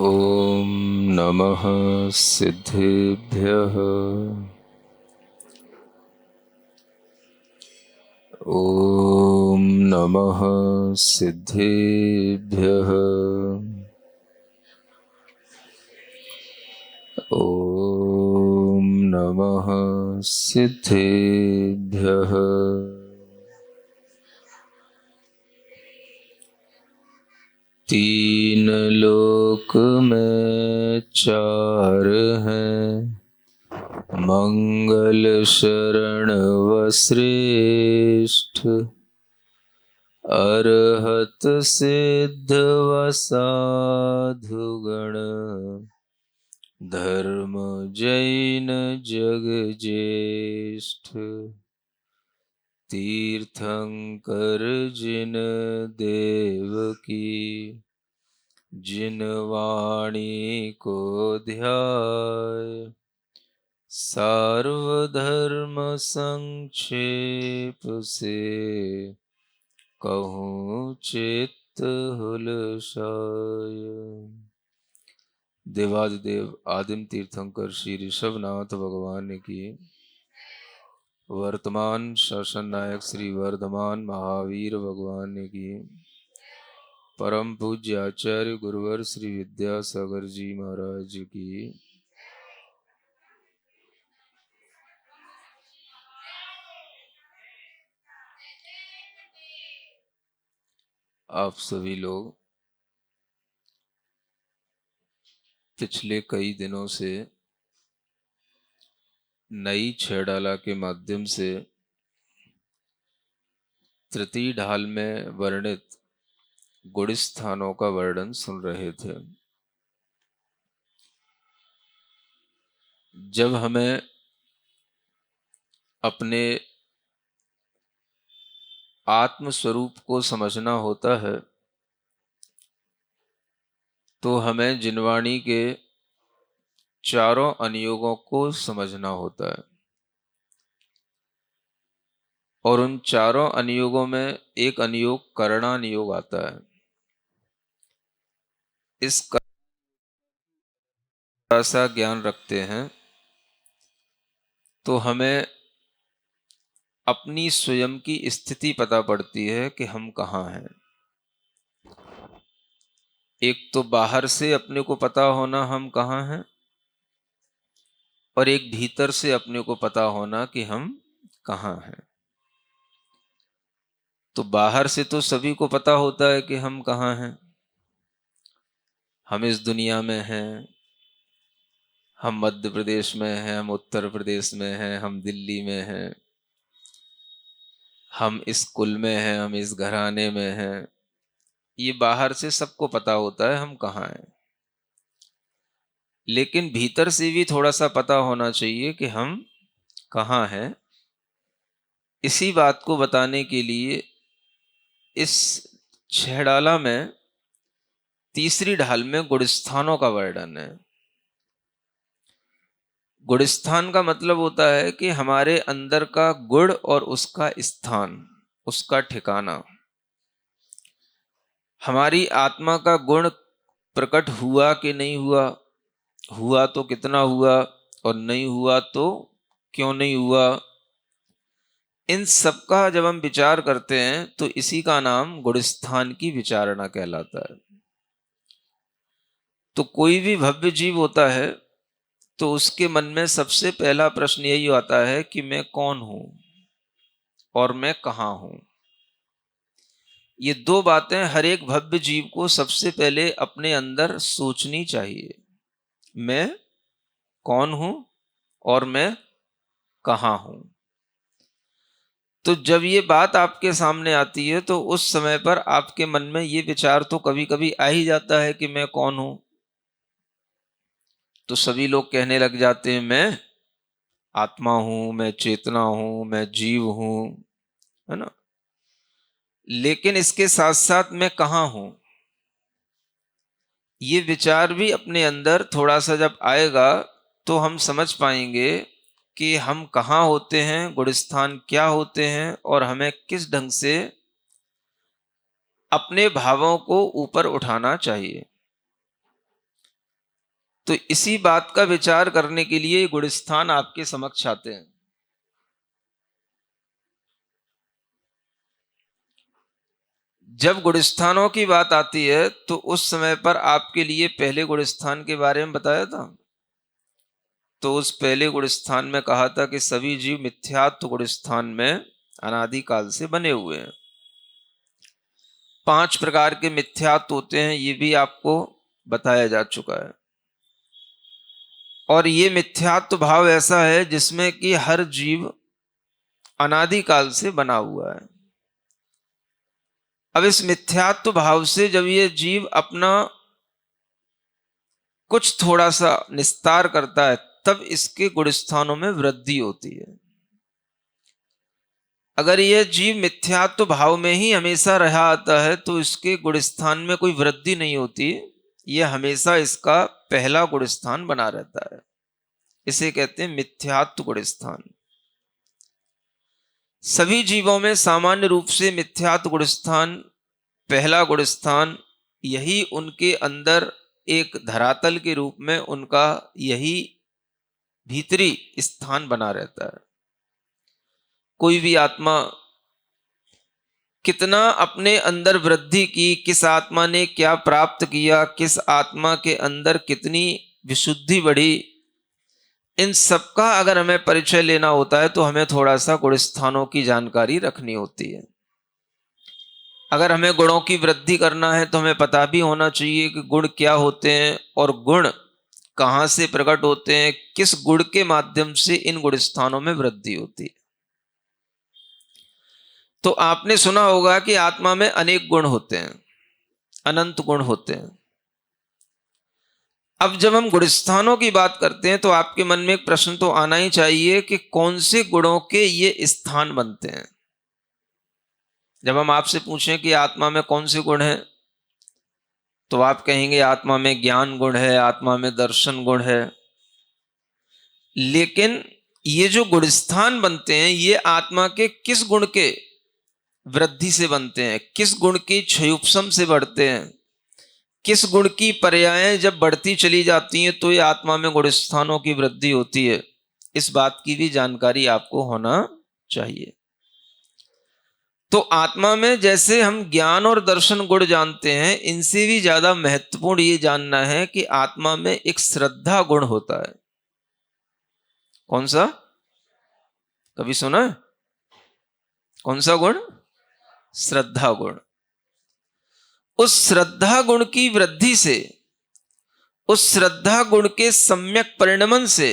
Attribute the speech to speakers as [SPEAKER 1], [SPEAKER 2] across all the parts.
[SPEAKER 1] ॐ नमः सिद्धेभ्यः। ॐ नमः सिद्धेभ्यः। ॐ नमः सिद्धेभ्यः। तीन लोक में चार हैं, मंगल शरण व श्रेष्ठ। अरहत सिद्ध व साधुगण, धर्म जैन जग ज्येष्ठ। तीर्थंकर जिन देव की, जिन वाणी को ध्याय। सार्वधर्म संक्षेप से, कहूँ चित्त हुलसाय। देवादिदेव आदिम तीर्थंकर श्री ऋषभनाथ भगवान की, वर्तमान शासन नायक श्री वर्धमान महावीर भगवान की, परम पूज्य आचार्य गुरुवर श्री विद्यासागर जी महाराज की, आप सभी लोग पिछले कई दिनों से नई छेड़ाला के माध्यम से तृतीय ढाल में वर्णित गुड़ स्थानों का वर्णन सुन रहे थे। जब हमें अपने आत्म स्वरूप को समझना होता है तो हमें जिनवाणी के चारों अनुयोगों को समझना होता है, और उन चारों अनुयोगों में एक अनुयोग करणानुयोग आता है। इस का सा ज्ञान रखते हैं तो हमें अपनी स्वयं की स्थिति पता पड़ती है कि हम कहाँ हैं। एक तो बाहर से अपने को पता होना हम कहाँ हैं, और एक भीतर से अपने को पता होना कि हम कहाँ हैं। तो बाहर से तो सभी को पता होता है कि हम कहाँ हैं। हम इस दुनिया में हैं, हम मध्य प्रदेश में हैं, हम उत्तर प्रदेश में हैं, हम दिल्ली में हैं, हम इस कुल में हैं, हम इस घराने में हैं। ये बाहर से सबको पता होता है हम कहाँ हैं। लेकिन भीतर से भी थोड़ा सा पता होना चाहिए कि हम कहाँ हैं। इसी बात को बताने के लिए इस छेड़ाला में तीसरी ढाल में गुड़स्थानों का वर्णन है। गुड़स्थान का मतलब होता है कि हमारे अंदर का गुड़ और उसका स्थान, उसका ठिकाना। हमारी आत्मा का गुण प्रकट हुआ कि नहीं हुआ, हुआ तो कितना हुआ, और नहीं हुआ तो क्यों नहीं हुआ। इन सब का जब हम विचार करते हैं तो इसी का नाम गुड़स्थान की विचारणा कहलाता है। तो कोई भी भव्य जीव होता है तो उसके मन में सबसे पहला प्रश्न यही आता है कि मैं कौन हूं और मैं कहां हूं। ये दो बातें हर एक भव्य जीव को सबसे पहले अपने अंदर सोचनी चाहिए। मैं कौन हूं और मैं कहां हूं। तो जब ये बात आपके सामने आती है तो उस समय पर आपके मन में ये विचार तो कभी कभी आ ही जाता है कि मैं कौन हूं। तो सभी लोग कहने लग जाते हैं मैं आत्मा हूं, मैं चेतना हूं, मैं जीव हूं, है ना। लेकिन इसके साथ साथ मैं कहां हूं, ये विचार भी अपने अंदर थोड़ा सा जब आएगा तो हम समझ पाएंगे कि हम कहाँ होते हैं, गुड़स्थान क्या होते हैं, और हमें किस ढंग से अपने भावों को ऊपर उठाना चाहिए। तो इसी बात का विचार करने के लिए गुणस्थान आपके समक्ष आते हैं। जब गुणस्थानों की बात आती है तो उस समय पर आपके लिए पहले गुणस्थान के बारे में बताया था। तो उस पहले गुणस्थान में कहा था कि सभी जीव मिथ्यात्व गुणस्थान में अनादिकाल से बने हुए हैं। 5 प्रकार के मिथ्यात्व होते हैं, ये भी आपको बताया जा चुका है। और ये मिथ्यात्व भाव ऐसा है जिसमें कि हर जीव अनादिकाल से बना हुआ है। अब इस मिथ्यात्व भाव से जब ये जीव अपना कुछ थोड़ा सा निस्तार करता है तब इसके गुणस्थानों में वृद्धि होती है। अगर यह जीव मिथ्यात्व भाव में ही हमेशा रहा आता है तो इसके गुणस्थान में कोई वृद्धि नहीं होती, यह हमेशा इसका पहला गुणस्थान बना रहता है। इसे कहते हैं मिथ्यात्व गुणस्थान। सभी जीवों में सामान्य रूप से मिथ्यात्व गुणस्थान पहला गुणस्थान, यही उनके अंदर एक धरातल के रूप में उनका यही भीतरी स्थान बना रहता है। कोई भी आत्मा कितना अपने अंदर वृद्धि की, किस आत्मा ने क्या प्राप्त किया, किस आत्मा के अंदर कितनी विशुद्धि बढ़ी, इन सबका अगर हमें परिचय लेना होता है तो हमें थोड़ा सा गुणस्थानों की जानकारी रखनी होती है। अगर हमें गुणों की वृद्धि करना है तो हमें पता भी होना चाहिए कि गुण क्या होते हैं और गुण कहां से प्रकट होते हैं, किस गुण के माध्यम से इन गुणस्थानों में वृद्धि होती है। तो आपने सुना होगा कि आत्मा में अनेक गुण होते हैं, अनंत गुण होते हैं। अब जब हम गुणस्थानों की बात करते हैं तो आपके मन में एक प्रश्न तो आना ही चाहिए कि कौन से गुणों के ये स्थान बनते हैं। जब हम आपसे पूछें कि आत्मा में कौन से गुण हैं तो आप कहेंगे आत्मा में ज्ञान गुण है, आत्मा में दर्शन गुण है। लेकिन ये जो गुणस्थान बनते हैं ये आत्मा के किस गुण के वृद्धि से बनते हैं, किस गुण की क्षयोपशम से बढ़ते हैं, किस गुण की पर्यायें जब बढ़ती चली जाती हैं तो ये आत्मा में गुणस्थानों की वृद्धि होती है, इस बात की भी जानकारी आपको होना चाहिए। तो आत्मा में जैसे हम ज्ञान और दर्शन गुण जानते हैं, इनसे भी ज्यादा महत्वपूर्ण ये जानना है कि आत्मा में एक श्रद्धा गुण होता है। कौन सा? कभी सुना है? कौन सा गुण? श्रद्धा गुण। उस श्रद्धा गुण की वृद्धि से, उस श्रद्धा गुण के सम्यक परिणमन से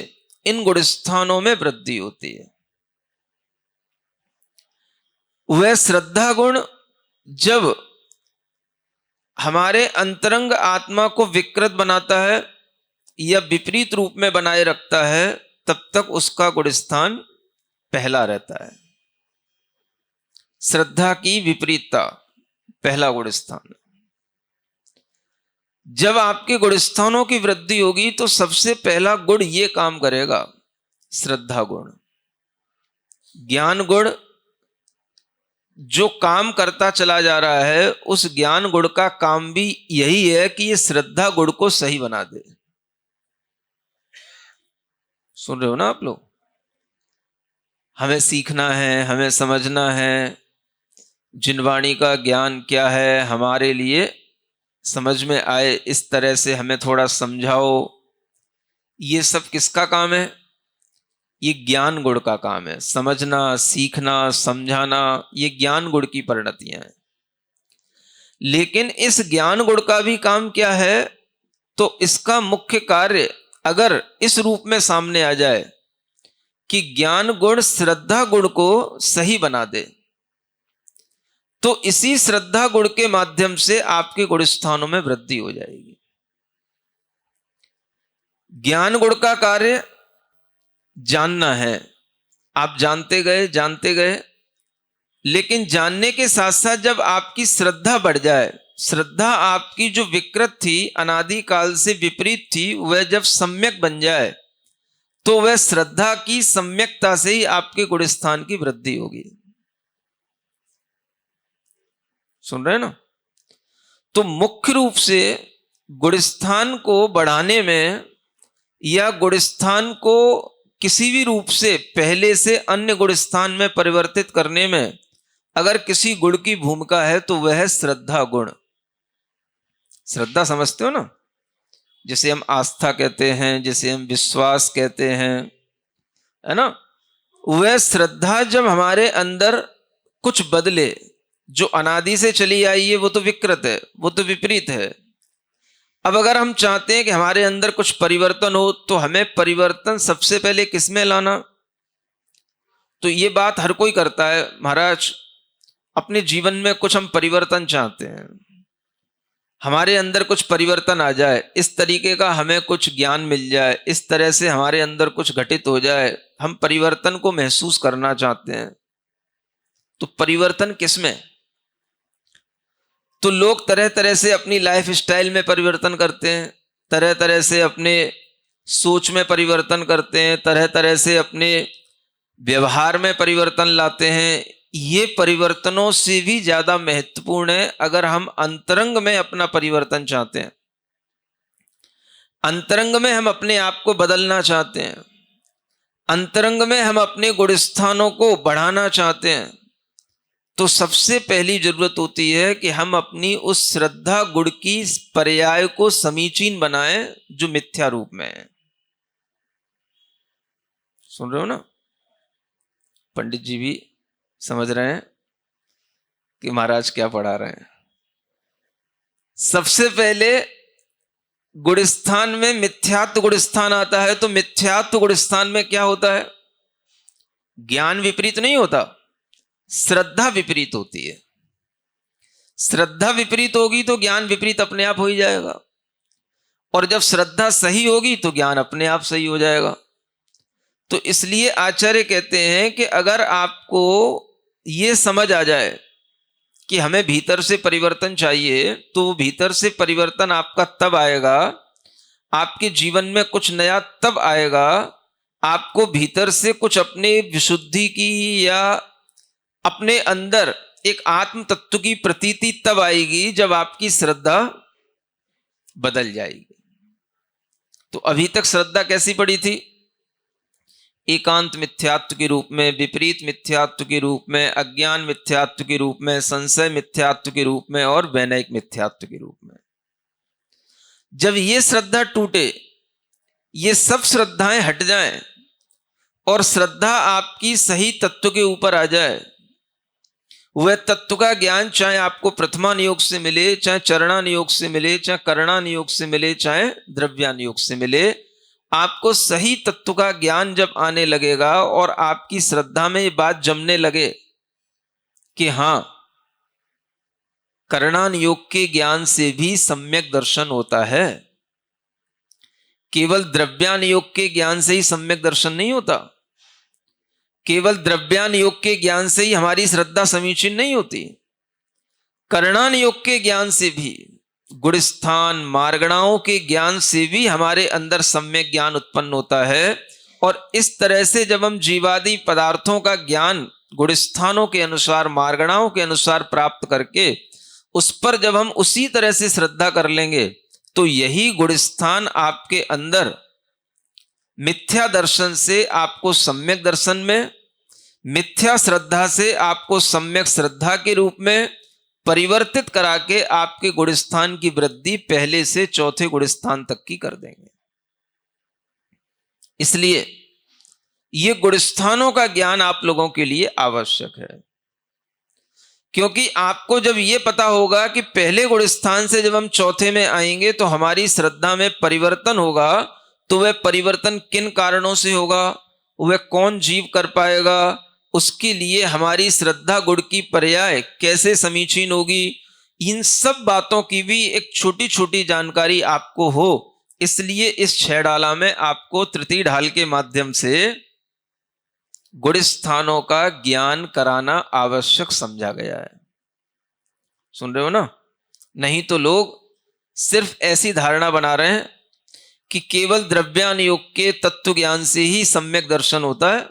[SPEAKER 1] इन गुणस्थानों में वृद्धि होती है। वह श्रद्धा गुण जब हमारे अंतरंग आत्मा को विकृत बनाता है या विपरीत रूप में बनाए रखता है तब तक उसका गुणस्थान पहला रहता है। श्रद्धा की विपरीतता पहला गुणस्थान। जब आपके गुणस्थानों की वृद्धि होगी तो सबसे पहला गुण ये काम करेगा, श्रद्धा गुण। ज्ञान गुण जो काम करता चला जा रहा है, उस ज्ञान गुण का काम भी यही है कि ये श्रद्धा गुण को सही बना दे। सुन रहे हो ना आप लोग? हमें सीखना है, हमें समझना है, जिनवाणी का ज्ञान क्या है हमारे लिए समझ में आए, इस तरह से हमें थोड़ा समझाओ। ये सब किसका काम है? ये ज्ञान गुण का काम है। समझना, सीखना, समझाना, ये ज्ञान गुण की परिणतियां हैं। लेकिन इस ज्ञान गुण का भी काम क्या है? तो इसका मुख्य कार्य अगर इस रूप में सामने आ जाए कि ज्ञान गुण श्रद्धा गुण को सही बना दे, तो इसी श्रद्धा गुण के माध्यम से आपके गुणस्थानों में वृद्धि हो जाएगी। ज्ञान गुण का कार्य जानना है, आप जानते गए जानते गए, लेकिन जानने के साथ साथ जब आपकी श्रद्धा बढ़ जाए, श्रद्धा आपकी जो विकृत थी, अनादिकाल से विपरीत थी, वह जब सम्यक बन जाए तो वह श्रद्धा की सम्यकता से ही आपके गुणस्थान की वृद्धि होगी। सुन रहे हैं ना? तो मुख्य रूप से गुणस्थान को बढ़ाने में या गुणस्थान को किसी भी रूप से पहले से अन्य गुणस्थान में परिवर्तित करने में अगर किसी गुण की भूमिका है तो वह है श्रद्धा गुण। श्रद्धा समझते हो ना, जिसे हम आस्था कहते हैं, जिसे हम विश्वास कहते हैं, है ना। वह श्रद्धा जब हमारे अंदर कुछ बदले, जो अनादि से चली आई है वो तो विकृत है, वो तो विपरीत है। अब अगर हम चाहते हैं कि हमारे अंदर कुछ परिवर्तन हो तो हमें परिवर्तन सबसे पहले किसमें लाना। तो ये बात हर कोई करता है, महाराज अपने जीवन में कुछ हम परिवर्तन चाहते हैं, हमारे अंदर कुछ परिवर्तन आ जाए, इस तरीके का हमें कुछ ज्ञान मिल जाए, इस तरह से हमारे अंदर कुछ घटित हो जाए, हम परिवर्तन को महसूस करना चाहते हैं। तो परिवर्तन किसमें? तो लोग तरह तरह से अपनी लाइफ स्टाइल में परिवर्तन करते हैं, तरह तरह से अपने सोच में परिवर्तन करते हैं, तरह तरह से अपने व्यवहार में परिवर्तन लाते हैं। ये परिवर्तनों से भी ज्यादा महत्वपूर्ण है अगर हम अंतरंग में अपना परिवर्तन चाहते हैं, अंतरंग में हम अपने आप को बदलना चाहते हैं, अंतरंग में हम अपने गुणस्थानों को बढ़ाना चाहते हैं, तो सबसे पहली जरूरत होती है कि हम अपनी उस श्रद्धा गुण की पर्याय को समीचीन बनाएं जो मिथ्या रूप में है। सुन रहे हो ना, पंडित जी भी समझ रहे हैं कि महाराज क्या पढ़ा रहे हैं। सबसे पहले गुणस्थान में मिथ्यात्व गुणस्थान आता है, तो मिथ्यात्व गुणस्थान में क्या होता है? ज्ञान विपरीत नहीं होता, श्रद्धा विपरीत होती है। श्रद्धा विपरीत होगी तो ज्ञान विपरीत अपने आप हो ही जाएगा, और जब श्रद्धा सही होगी तो ज्ञान अपने आप सही हो जाएगा। तो इसलिए आचार्य कहते हैं कि अगर आपको ये समझ आ जाए कि हमें भीतर से परिवर्तन चाहिए, तो भीतर से परिवर्तन आपका तब आएगा, आपके जीवन में कुछ नया तब आएगा, आपको भीतर से कुछ अपने विशुद्धि की या अपने अंदर एक आत्म तत्व की प्रतीति तब आएगी जब आपकी श्रद्धा बदल जाएगी। तो अभी तक श्रद्धा कैसी पड़ी थी? एकांत मिथ्यात्व के रूप में, विपरीत मिथ्यात्व के रूप में, अज्ञान मिथ्यात्व के रूप में, संशय मिथ्यात्व के रूप में और वैनयिक मिथ्यात्व के रूप में। जब ये श्रद्धा टूटे, ये सब श्रद्धाएं हट जाएं और श्रद्धा आपकी सही तत्व के ऊपर आ जाए, वह तत्व का ज्ञान चाहे आपको प्रथमानुयोग से मिले, चाहे चरणानुयोग से मिले, चाहे करणानुयोग से मिले, चाहे द्रव्यानुयोग से मिले, आपको सही तत्व का ज्ञान जब आने लगेगा और आपकी श्रद्धा में ये बात जमने लगे कि हां, करणानुयोग के ज्ञान से भी सम्यक दर्शन होता है, केवल द्रव्यानुयोग के ज्ञान से ही सम्यक दर्शन नहीं होता, केवल द्रव्यानुयोग के ज्ञान से ही हमारी श्रद्धा समीचीन नहीं होती, करणानुयोग के ज्ञान से भी, गुणस्थान मार्गणाओं के ज्ञान से भी हमारे अंदर सम्यक ज्ञान उत्पन्न होता है। और इस तरह से जब हम जीवादि पदार्थों का ज्ञान गुणस्थानों के अनुसार, मार्गणाओं के अनुसार प्राप्त करके उस पर जब हम उसी तरह से श्रद्धा कर लेंगे, तो यही गुणस्थान आपके अंदर मिथ्या दर्शन से आपको सम्यक दर्शन में, मिथ्या श्रद्धा से आपको सम्यक श्रद्धा के रूप में परिवर्तित करा के आपके गुणस्थान की वृद्धि पहले से चौथे गुणस्थान तक की कर देंगे। इसलिए ये गुणस्थानों का ज्ञान आप लोगों के लिए आवश्यक है, क्योंकि आपको जब ये पता होगा कि पहले गुणस्थान से जब हम चौथे में आएंगे तो हमारी श्रद्धा में परिवर्तन होगा, तो वह परिवर्तन किन कारणों से होगा, वह कौन जीव कर पाएगा, उसके लिए हमारी श्रद्धा गुण की पर्याय कैसे समीचीन होगी, इन सब बातों की भी एक छोटी छोटी जानकारी आपको हो। इसलिए इस 6 डाला में आपको तृतीय ढाल के माध्यम से गुणस्थानों का ज्ञान कराना आवश्यक समझा गया है। सुन रहे हो ना? नहीं तो लोग सिर्फ ऐसी धारणा बना रहे हैं कि केवल द्रव्यानुयोग के तत्व ज्ञान से ही सम्यक दर्शन होता है,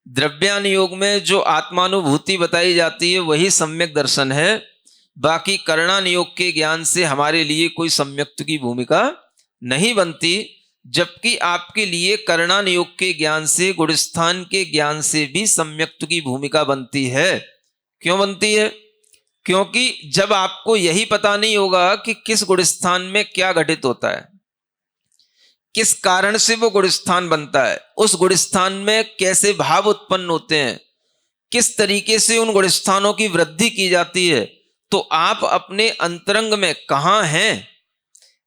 [SPEAKER 1] द्रव्यानुयोग में जो आत्मानुभूति बताई जाती है वही सम्यक दर्शन है, बाकी करणानुयोग के ज्ञान से हमारे लिए कोई सम्यक्त की भूमिका नहीं बनती। जबकि आपके लिए करणान योग के ज्ञान से, गुणस्थान के ज्ञान से भी सम्यक्त की भूमिका बनती है। क्यों बनती है? क्योंकि जब आपको यही पता नहीं होगा कि किस गुणस्थान में क्या घटित होता है, किस कारण से वो गुणस्थान बनता है, उस गुणस्थान में कैसे भाव उत्पन्न होते हैं, किस तरीके से उन गुणस्थानों की वृद्धि की जाती है, तो आप अपने अंतरंग में कहां हैं,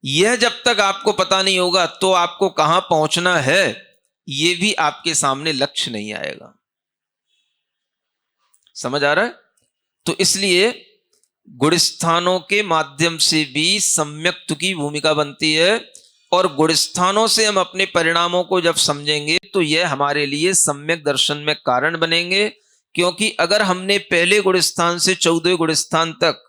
[SPEAKER 1] यह जब तक आपको पता नहीं होगा तो आपको कहां पहुंचना है यह भी आपके सामने लक्ष्य नहीं आएगा। समझ आ रहा है? तो इसलिए गुणस्थानों के माध्यम से भी सम्यक्त की भूमिका बनती है, और गुणस्थानों से हम अपने परिणामों को जब समझेंगे तो यह हमारे लिए सम्यक दर्शन में कारण बनेंगे। क्योंकि अगर हमने पहले गुणस्थान से 14वें गुणस्थान तक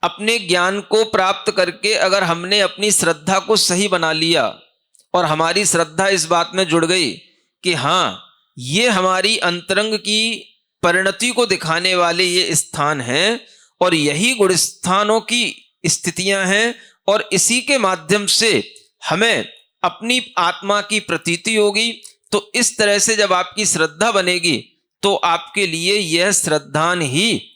[SPEAKER 1] अपने ज्ञान को प्राप्त करके अगर हमने अपनी श्रद्धा को सही बना लिया और हमारी श्रद्धा इस बात में जुड़ गई कि हां, ये हमारी अंतरंग की परिणति को दिखाने वाले ये स्थान हैं और यही गुणस्थानों की स्थितियां हैं, और इसी के माध्यम से हमें अपनी आत्मा की प्रतीति होगी, तो इस तरह से जब आपकी श्रद्धा बनेगी तो आपके लिए यह श्रद्धान ही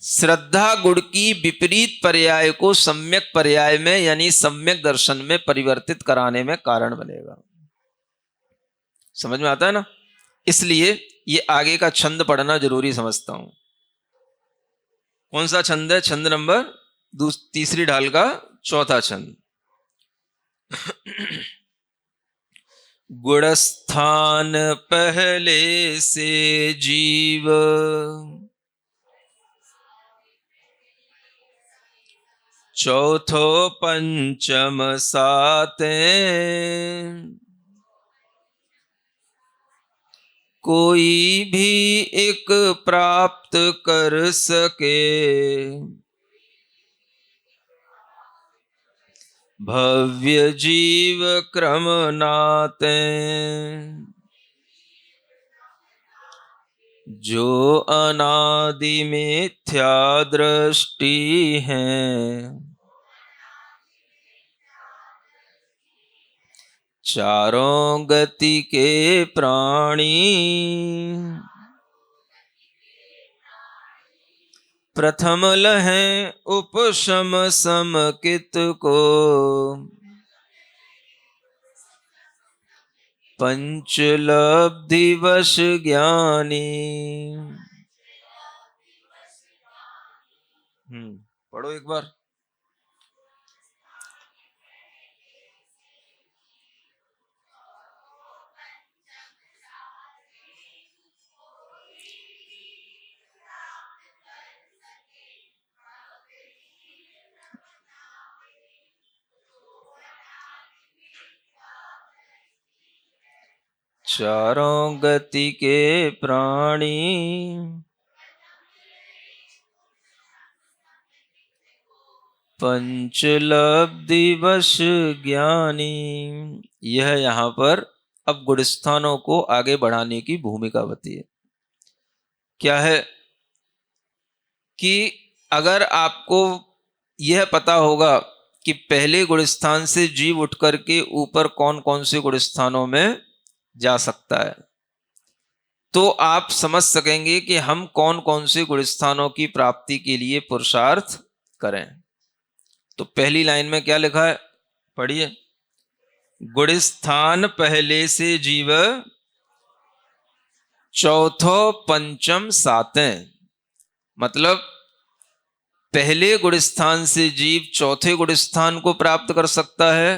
[SPEAKER 1] श्रद्धा गुण की विपरीत पर्याय को सम्यक पर्याय में यानी सम्यक दर्शन में परिवर्तित कराने में कारण बनेगा। समझ में आता है ना? इसलिए ये आगे का छंद पढ़ना जरूरी समझता हूं। कौन सा छंद है? छंद नंबर तीसरी ढाल का चौथा छंद। गुणस्थान पहले से जीव, चौथो पंचम साते, कोई भी एक प्राप्त कर सके, भव्य जीव क्रम नाते, जो अनादि मिथ्या दृष्टि है, चारों गति के प्राणी, प्रथम लहें उपशम समकित को, पंचलब्धि वश ज्ञानी। पढ़ो एक बार। चारों गति के प्राणी, पंचलब्धि वश ज्ञानी। यह यहां पर अब गुणस्थानों को आगे बढ़ाने की भूमिका होती है। क्या है कि अगर आपको यह पता होगा कि पहले गुणस्थान से जीव उठ करके ऊपर कौन कौन से गुणस्थानों में जा सकता है, तो आप समझ सकेंगे कि हम कौन कौन से गुणस्थानों की प्राप्ति के लिए पुरुषार्थ करें। तो पहली लाइन में क्या लिखा है, पढ़िए। गुणस्थान पहले से जीव, चौथो पंचम सातें। मतलब पहले गुणस्थान से जीव चौथे गुणस्थान को प्राप्त कर सकता है,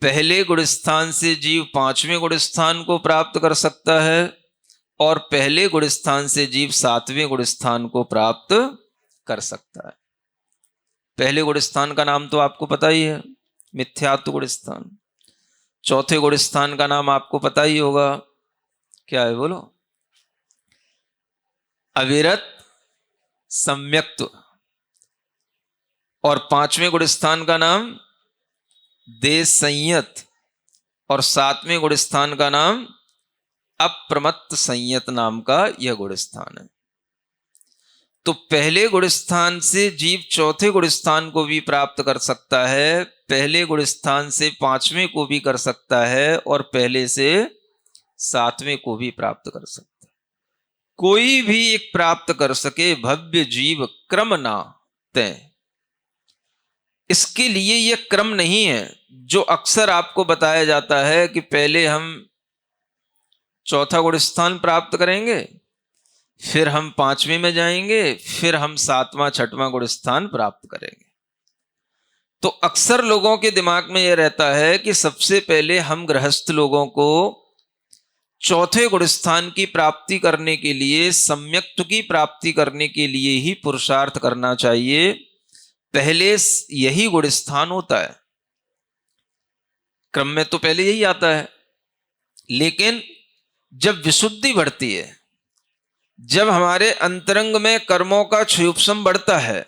[SPEAKER 1] पहले गुणस्थान से जीव पांचवें गुणस्थान को प्राप्त कर सकता है, और पहले गुणस्थान से जीव सातवें गुणस्थान को प्राप्त कर सकता है। पहले गुणस्थान का नाम तो आपको पता ही है, मिथ्यात्व गुणस्थान। चौथे गुणस्थान का नाम आपको पता ही होगा, क्या है बोलो? अविरत सम्यक्त्व। और पांचवें गुणस्थान का नाम देश संयत, और सातवें गुणस्थान का नाम अप्रमत्त संयत नाम का यह गुणस्थान है। तो पहले गुण स्थान से जीव चौथे गुण स्थान को भी प्राप्त कर सकता है, पहले गुण स्थान से पांचवें को भी कर सकता है, और पहले से सातवें को भी प्राप्त कर सकता है। कोई भी एक प्राप्त कर सके, भव्य जीव क्रम ना तय। इसके लिए यह क्रम नहीं है जो अक्सर आपको बताया जाता है कि पहले हम चौथा गुण स्थान प्राप्त करेंगे, फिर हम पांचवें में जाएंगे, फिर हम सातवां छठवां गुण स्थान प्राप्त करेंगे। तो अक्सर लोगों के दिमाग में यह रहता है कि सबसे पहले हम गृहस्थ लोगों को चौथे गुण स्थान की प्राप्ति करने के लिए, सम्यक्त्व की प्राप्ति करने के लिए ही पुरुषार्थ करना चाहिए। पहले यही गुण स्थान होता है, क्रम में तो पहले यही आता है। लेकिन जब विशुद्धि बढ़ती है, जब हमारे अंतरंग में कर्मों का क्षयोपशम बढ़ता है,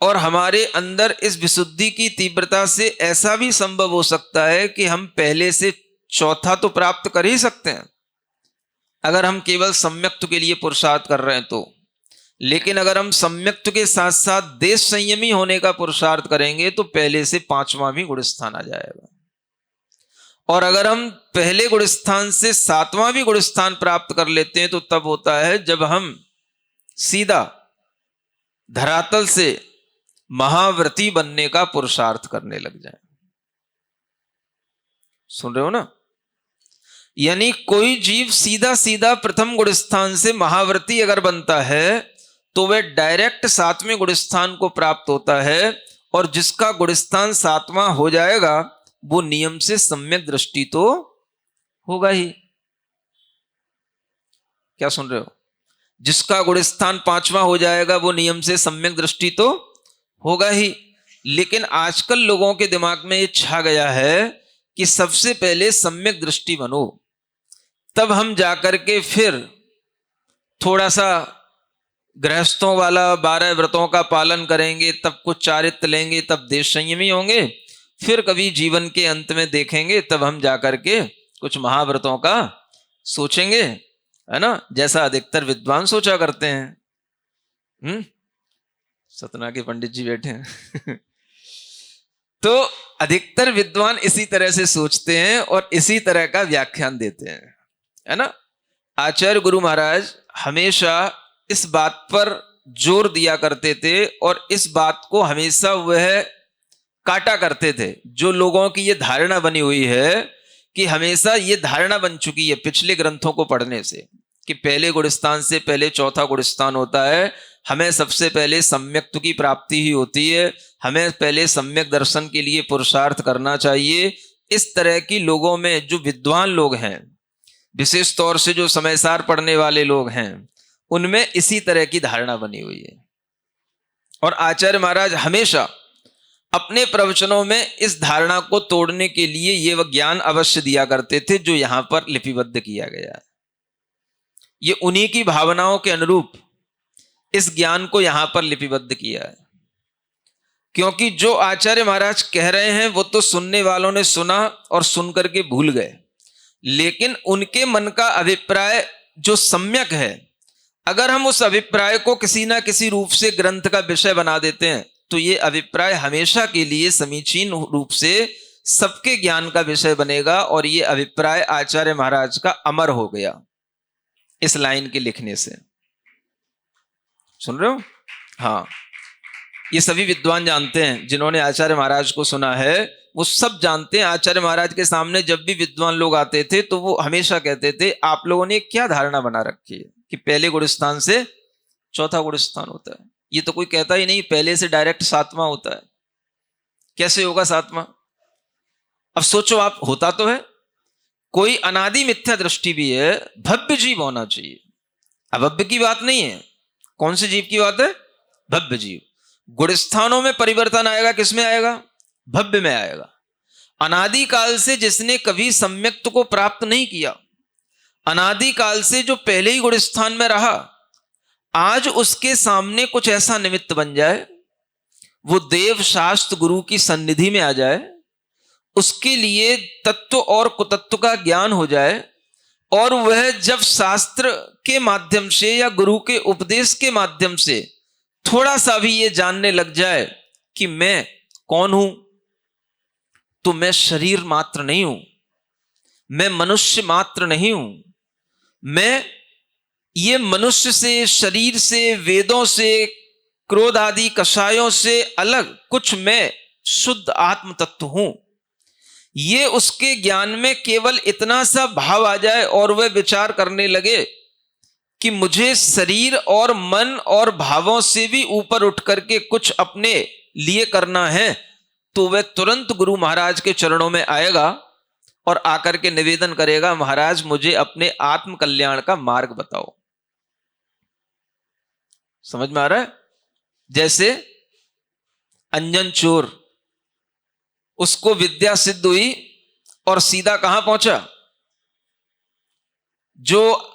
[SPEAKER 1] और हमारे अंदर इस विशुद्धि की तीव्रता से ऐसा भी संभव हो सकता है कि हम पहले से चौथा तो प्राप्त कर ही सकते हैं अगर हम केवल सम्यक्त्व के लिए पुरुषार्थ कर रहे हैं तो। लेकिन अगर हम सम्यक्त्व के साथ साथ देश संयमी होने का पुरुषार्थ करेंगे तो पहले से पांचवां भी गुण स्थान आ जाएगा। और अगर हम पहले गुण स्थान से सातवां भी गुण स्थान प्राप्त कर लेते हैं तो तब होता है जब हम सीधा धरातल से महाव्रती बनने का पुरुषार्थ करने लग जाए। सुन रहे हो ना? यानी कोई जीव सीधा सीधा प्रथम गुण स्थान से महाव्रती अगर बनता है तो वह डायरेक्ट सातवें गुण स्थान को प्राप्त होता है, और जिसका गुण स्थान सातवां हो जाएगा वो नियम से सम्यक दृष्टि तो होगा ही। क्या सुन रहे हो? जिसका गुण स्थान पांचवां हो जाएगा वो नियम से सम्यक दृष्टि तो होगा ही। लेकिन आजकल लोगों के दिमाग में ये छा गया है कि सबसे पहले सम्यक दृष्टि बनो, तब हम जाकर के फिर थोड़ा सा गृहस्थों वाला 12 व्रतों का पालन करेंगे, तब कुछ चारित्र लेंगे, तब देश संयमी होंगे, फिर कभी जीवन के अंत में देखेंगे तब हम जाकर के कुछ महाव्रतों का सोचेंगे, है ना? जैसा अधिकतर विद्वान सोचा करते हैं। सतना के पंडित जी बैठे हैं तो अधिकतर विद्वान इसी तरह से सोचते हैं और इसी तरह का व्याख्यान देते हैं, है ना? आचार्य गुरु महाराज हमेशा इस बात पर जोर दिया करते थे और इस बात को हमेशा वह काटा करते थे। जो लोगों की ये धारणा बनी हुई है कि हमेशा ये धारणा बन चुकी है पिछले ग्रंथों को पढ़ने से कि पहले गुण स्थान से पहले चौथा गुण स्थान होता है, हमें सबसे पहले सम्यक्त्व की प्राप्ति ही होती है, हमें पहले सम्यक दर्शन के लिए पुरुषार्थ करना चाहिए। इस तरह की लोगों में जो विद्वान लोग हैं, विशेष तौर से जो समयसार पढ़ने वाले लोग हैं, उनमें इसी तरह की धारणा बनी हुई है। और आचार्य महाराज हमेशा अपने प्रवचनों में इस धारणा को तोड़ने के लिए ये वह ज्ञान अवश्य दिया करते थे जो यहां पर लिपिबद्ध किया गया है। ये उन्हीं की भावनाओं के अनुरूप इस ज्ञान को यहां पर लिपिबद्ध किया है, क्योंकि जो आचार्य महाराज कह रहे हैं वो तो सुनने वालों ने सुना और सुन करके भूल गए, लेकिन उनके मन का अभिप्राय जो सम्यक है, अगर हम उस अभिप्राय को किसी ना किसी रूप से ग्रंथ का विषय बना देते हैं तो ये अभिप्राय हमेशा के लिए समीचीन रूप से सबके ज्ञान का विषय बनेगा। और ये अभिप्राय आचार्य महाराज का अमर हो गया इस लाइन के लिखने से। सुन रहे हो? हाँ, ये सभी विद्वान जानते हैं, जिन्होंने आचार्य महाराज को सुना है वो सब जानते हैं। आचार्य महाराज के सामने जब भी विद्वान लोग आते थे तो वो हमेशा कहते थे, आप लोगों ने क्या धारणा बना रखी है कि पहले गुण स्थान से चौथा गुण स्थान होता है? ये तो कोई कहता ही नहीं पहले से डायरेक्ट सातवां होता है। कैसे होगा सातवां? अब सोचो आप, होता तो है, कोई अनादि मिथ्या दृष्टि भी है, भव्य जीव होना चाहिए। अभव्य की बात नहीं है। कौन से जीव की बात है? भव्य जीव। गुण स्थानों में परिवर्तन आएगा, किसमें आएगा? भव्य में आएगा। अनादि काल से जिसने कभी सम्यक्त्व को प्राप्त नहीं किया, अनादि काल से जो पहले ही गुण स्थान में रहा, आज उसके सामने कुछ ऐसा निमित्त बन जाए, वो देव शास्त्र गुरु की सन्निधि में आ जाए, उसके लिए तत्व और कुतत्व का ज्ञान हो जाए, और वह जब शास्त्र के माध्यम से या गुरु के उपदेश के माध्यम से थोड़ा सा भी ये जानने लग जाए कि मैं कौन हूं, तो मैं शरीर मात्र नहीं हूं, मैं मनुष्य मात्र नहीं हूं, मैं ये मनुष्य से, शरीर से, वेदों से, क्रोध आदि कषायों से अलग कुछ मैं शुद्ध आत्म तत्व हूं। ये उसके ज्ञान में केवल इतना सा भाव आ जाए और वह विचार करने लगे कि मुझे शरीर और मन और भावों से भी ऊपर उठ करके कुछ अपने लिए करना है, तो वह तुरंत गुरु महाराज के चरणों में आएगा और आकर के निवेदन करेगा, महाराज मुझे अपने आत्म कल्याण का मार्ग बताओ। समझ में आ रहा है? जैसे अंजन चोर, उसको विद्या सिद्ध हुई और सीधा कहां पहुंचा? जो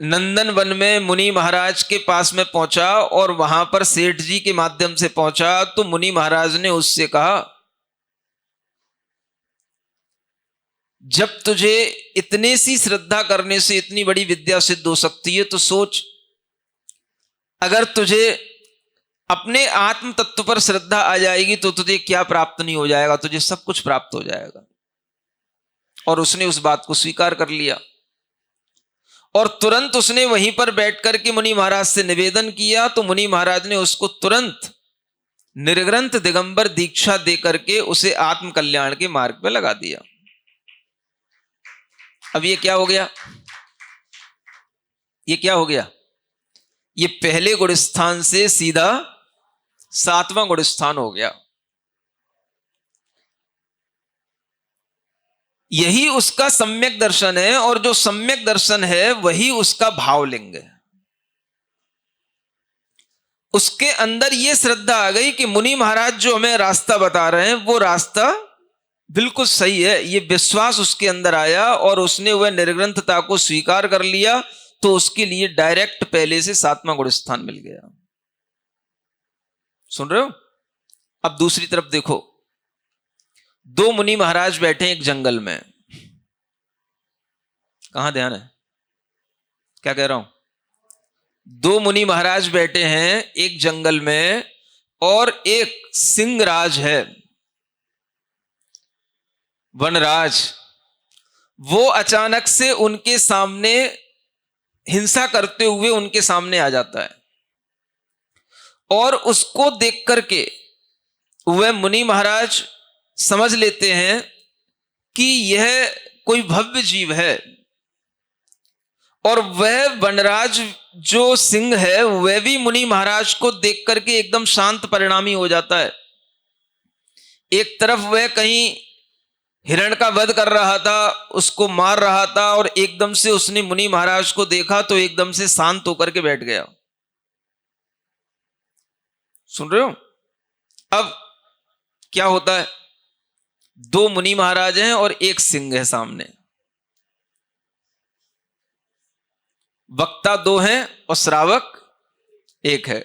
[SPEAKER 1] नंदन वन में मुनि महाराज के पास में पहुंचा और वहां पर सेठ जी के माध्यम से पहुंचा, तो मुनि महाराज ने उससे कहा, जब तुझे इतने सी श्रद्धा करने से इतनी बड़ी विद्या सिद्ध हो सकती है, तो सोच अगर तुझे अपने आत्म तत्व पर श्रद्धा आ जाएगी तो तुझे क्या प्राप्त नहीं हो जाएगा? तुझे सब कुछ प्राप्त हो जाएगा। और उसने उस बात को स्वीकार कर लिया और तुरंत उसने वहीं पर बैठ करके मुनि महाराज से निवेदन किया, तो मुनि महाराज ने उसको तुरंत निर्ग्रंथ दिगंबर दीक्षा दे करके उसे आत्म कल्याण के मार्ग पे लगा दिया। अब ये क्या हो गया? ये क्या हो गया? ये पहले गुण स्थान से सीधा 7वां गुण स्थान हो गया। यही उसका सम्यक दर्शन है, और जो सम्यक दर्शन है वही उसका भावलिंग है। उसके अंदर यह श्रद्धा आ गई कि मुनि महाराज जो हमें रास्ता बता रहे हैं वो रास्ता बिल्कुल सही है। ये विश्वास उसके अंदर आया और उसने वह निर्ग्रंथता को स्वीकार कर लिया, तो उसके लिए डायरेक्ट पहले से 7वां गुण स्थान मिल गया। सुन रहे हो? अब दूसरी तरफ देखो, दो मुनि महाराज बैठे एक जंगल में। कहां ध्यान है? क्या कह रहा हूं? दो मुनि महाराज बैठे हैं एक जंगल में, और एक सिंहराज है, वनराज। वो अचानक से उनके सामने हिंसा करते हुए उनके सामने आ जाता है, और उसको देख करके वह मुनि महाराज समझ लेते हैं कि यह कोई भव्य जीव है। और वह वनराज जो सिंह है वह भी मुनि महाराज को देख करके एकदम शांत परिणामी हो जाता है। एक तरफ वह कहीं हिरण का वध कर रहा था, उसको मार रहा था, और एकदम से उसने मुनि महाराज को देखा तो एकदम से शांत होकर के बैठ गया। सुन रहे हो? अब क्या होता है? दो मुनि महाराज हैं और एक सिंह है सामने। वक्ता दो हैं और श्रावक एक है।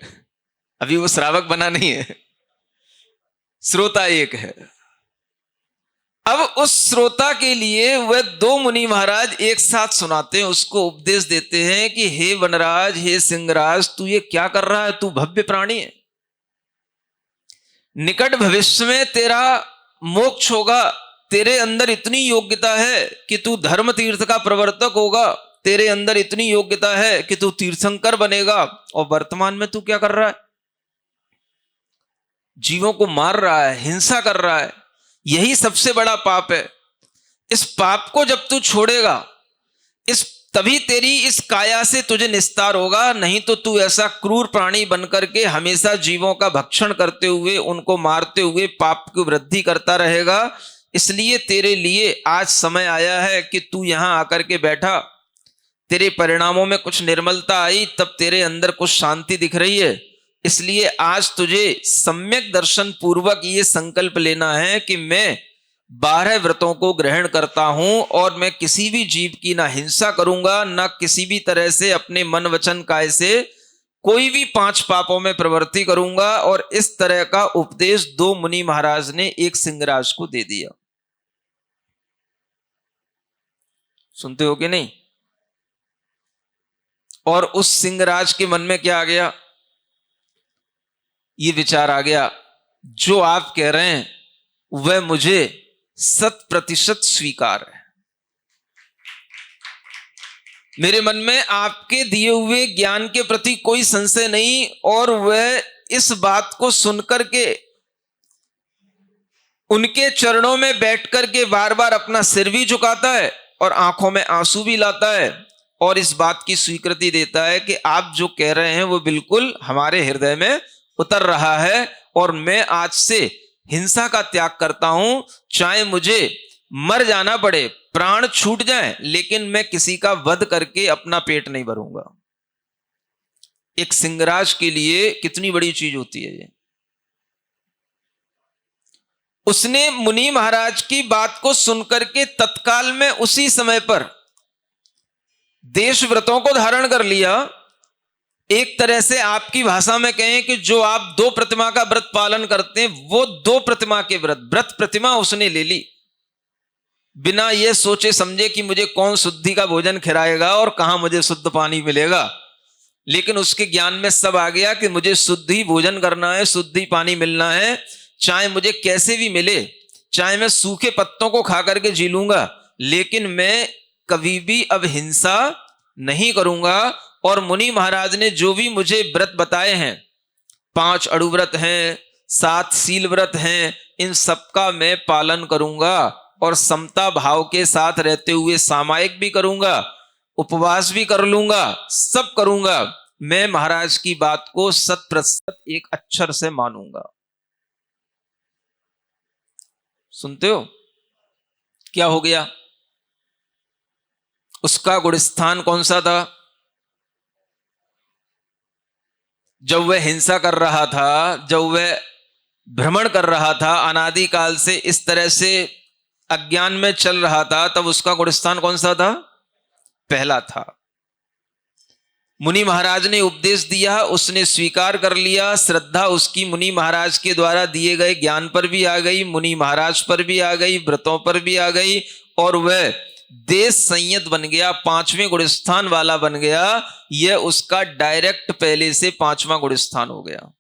[SPEAKER 1] अभी वो श्रावक बना नहीं है, श्रोता एक है। अब उस श्रोता के लिए वह दो मुनि महाराज एक साथ सुनाते हैं, उसको उपदेश देते हैं कि हे वनराज, हे सिंहराज, तू ये क्या कर रहा है? तू भव्य प्राणी है, निकट भविष्य में तेरा मोक्ष होगा, तेरे अंदर इतनी योग्यता है कि तू धर्म तीर्थ का प्रवर्तक होगा, तेरे अंदर इतनी योग्यता है कि तू तीर्थंकर बनेगा, और वर्तमान में तू क्या कर रहा है? जीवों को मार रहा है, हिंसा कर रहा है। यही सबसे बड़ा पाप है। इस पाप को जब तू छोड़ेगा, तभी तेरी इस काया से तुझे निस्तार होगा, नहीं तो तू ऐसा क्रूर प्राणी बनकर के हमेशा जीवों का भक्षण करते हुए, उनको मारते हुए पाप की वृद्धि करता रहेगा। इसलिए तेरे लिए आज समय आया है कि तू यहां आकर के बैठा, तेरे परिणामों में कुछ निर्मलता आई, तब तेरे अंदर कुछ शांति दिख रही है। इसलिए आज तुझे सम्यक दर्शन पूर्वक ये संकल्प लेना है कि मैं 12 व्रतों को ग्रहण करता हूं, और मैं किसी भी जीव की ना हिंसा करूंगा, ना किसी भी तरह से अपने मन वचन काय से कोई भी 5 पापों में प्रवृत्ति करूंगा। और इस तरह का उपदेश दो मुनि महाराज ने एक सिंहराज को दे दिया। सुनते हो कि नहीं? और उस सिंहराज के मन में क्या आ गया? ये विचार आ गया, जो आप कह रहे हैं वह मुझे 100% स्वीकार है। मेरे मन में आपके दिए हुए ज्ञान के प्रति कोई संशय नहीं, और वह इस बात को सुनकर के उनके चरणों में बैठकर के बार बार अपना सिर भी झुकाता है और आंखों में आंसू भी लाता है, और इस बात की स्वीकृति देता है कि आप जो कह रहे हैं वो बिल्कुल हमारे हृदय में उतर रहा है, और मैं आज से हिंसा का त्याग करता हूं, चाहे मुझे मर जाना पड़े, प्राण छूट जाए, लेकिन मैं किसी का वध करके अपना पेट नहीं भरूंगा। एक सिंहराज के लिए कितनी बड़ी चीज होती है ये। उसने मुनि महाराज की बात को सुनकर के तत्काल में उसी समय पर देश व्रतों को धारण कर लिया। एक तरह से आपकी भाषा में कहें कि जो आप 2 प्रतिमा का व्रत पालन करते हैं, वो 2 प्रतिमा के व्रत प्रतिमा उसने ले ली, बिना ये सोचे समझे कि मुझे कौन शुद्धि का भोजन खिलाएगा और कहां मुझे शुद्ध पानी मिलेगा। लेकिन उसके ज्ञान में सब आ गया कि मुझे शुद्ध ही भोजन करना है, शुद्ध ही पानी मिलना है, चाहे मुझे कैसे भी मिले, चाहे मैं सूखे पत्तों को खा करके जी लूंगा, लेकिन मैं कभी भी अब हिंसा नहीं करूंगा। और मुनि महाराज ने जो भी मुझे व्रत बताए हैं, 5 अणु व्रत हैं, 7 शील व्रत हैं, इन सबका मैं पालन करूंगा, और समता भाव के साथ रहते हुए सामायिक भी करूंगा, उपवास भी कर लूंगा, सब करूंगा। मैं महाराज की बात को 100% एक अक्षर से मानूंगा। सुनते हो क्या हो गया? उसका गुणस्थान कौन सा था? जब वह हिंसा कर रहा था, जब वह भ्रमण कर रहा था, अनादिकाल से इस तरह से अज्ञान में चल रहा था, तब उसका गुणस्थान कौन सा था? पहला था। मुनि महाराज ने उपदेश दिया, उसने स्वीकार कर लिया, श्रद्धा उसकी मुनि महाराज के द्वारा दिए गए ज्ञान पर भी आ गई, मुनि महाराज पर भी आ गई, व्रतों पर भी आ गई, और वह देश संयत बन गया, 5वें गुणस्थान वाला बन गया। यह उसका डायरेक्ट पहले से 5वां गुणस्थान हो गया।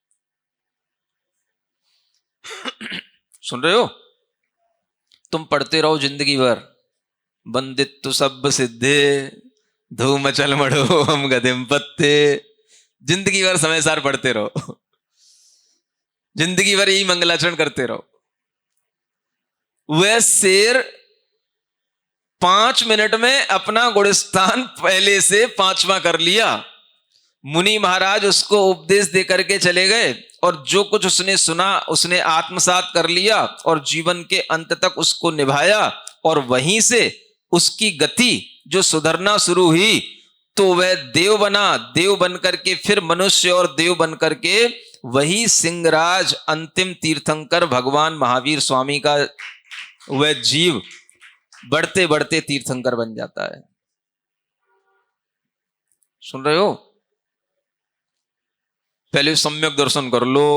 [SPEAKER 1] सुन रहे हो? तुम पढ़ते रहो जिंदगी भर, बंदित्व सब सिद्धे धूम चल मड़ो हम गदिम पत्ते, जिंदगी भर समय सार पढ़ते रहो, जिंदगी भर यही मंगलाचरण करते रहो। वह शेर 5 मिनट में अपना गुणस्थान पहले से 5वां कर लिया। मुनि महाराज उसको उपदेश दे करके चले गए, और जो कुछ उसने सुना उसने आत्मसात कर लिया, और जीवन के अंत तक उसको निभाया, और वहीं से उसकी गति जो सुधरना शुरू हुई, तो वह देव बना, देव बन करके फिर मनुष्य, और देव बन करके वही सिंहराज अंतिम तीर्थंकर भगवान महावीर स्वामी का वह जीव बढ़ते बढ़ते तीर्थंकर बन जाता है। सुन रहे हो? पहले सम्यक दर्शन कर लो,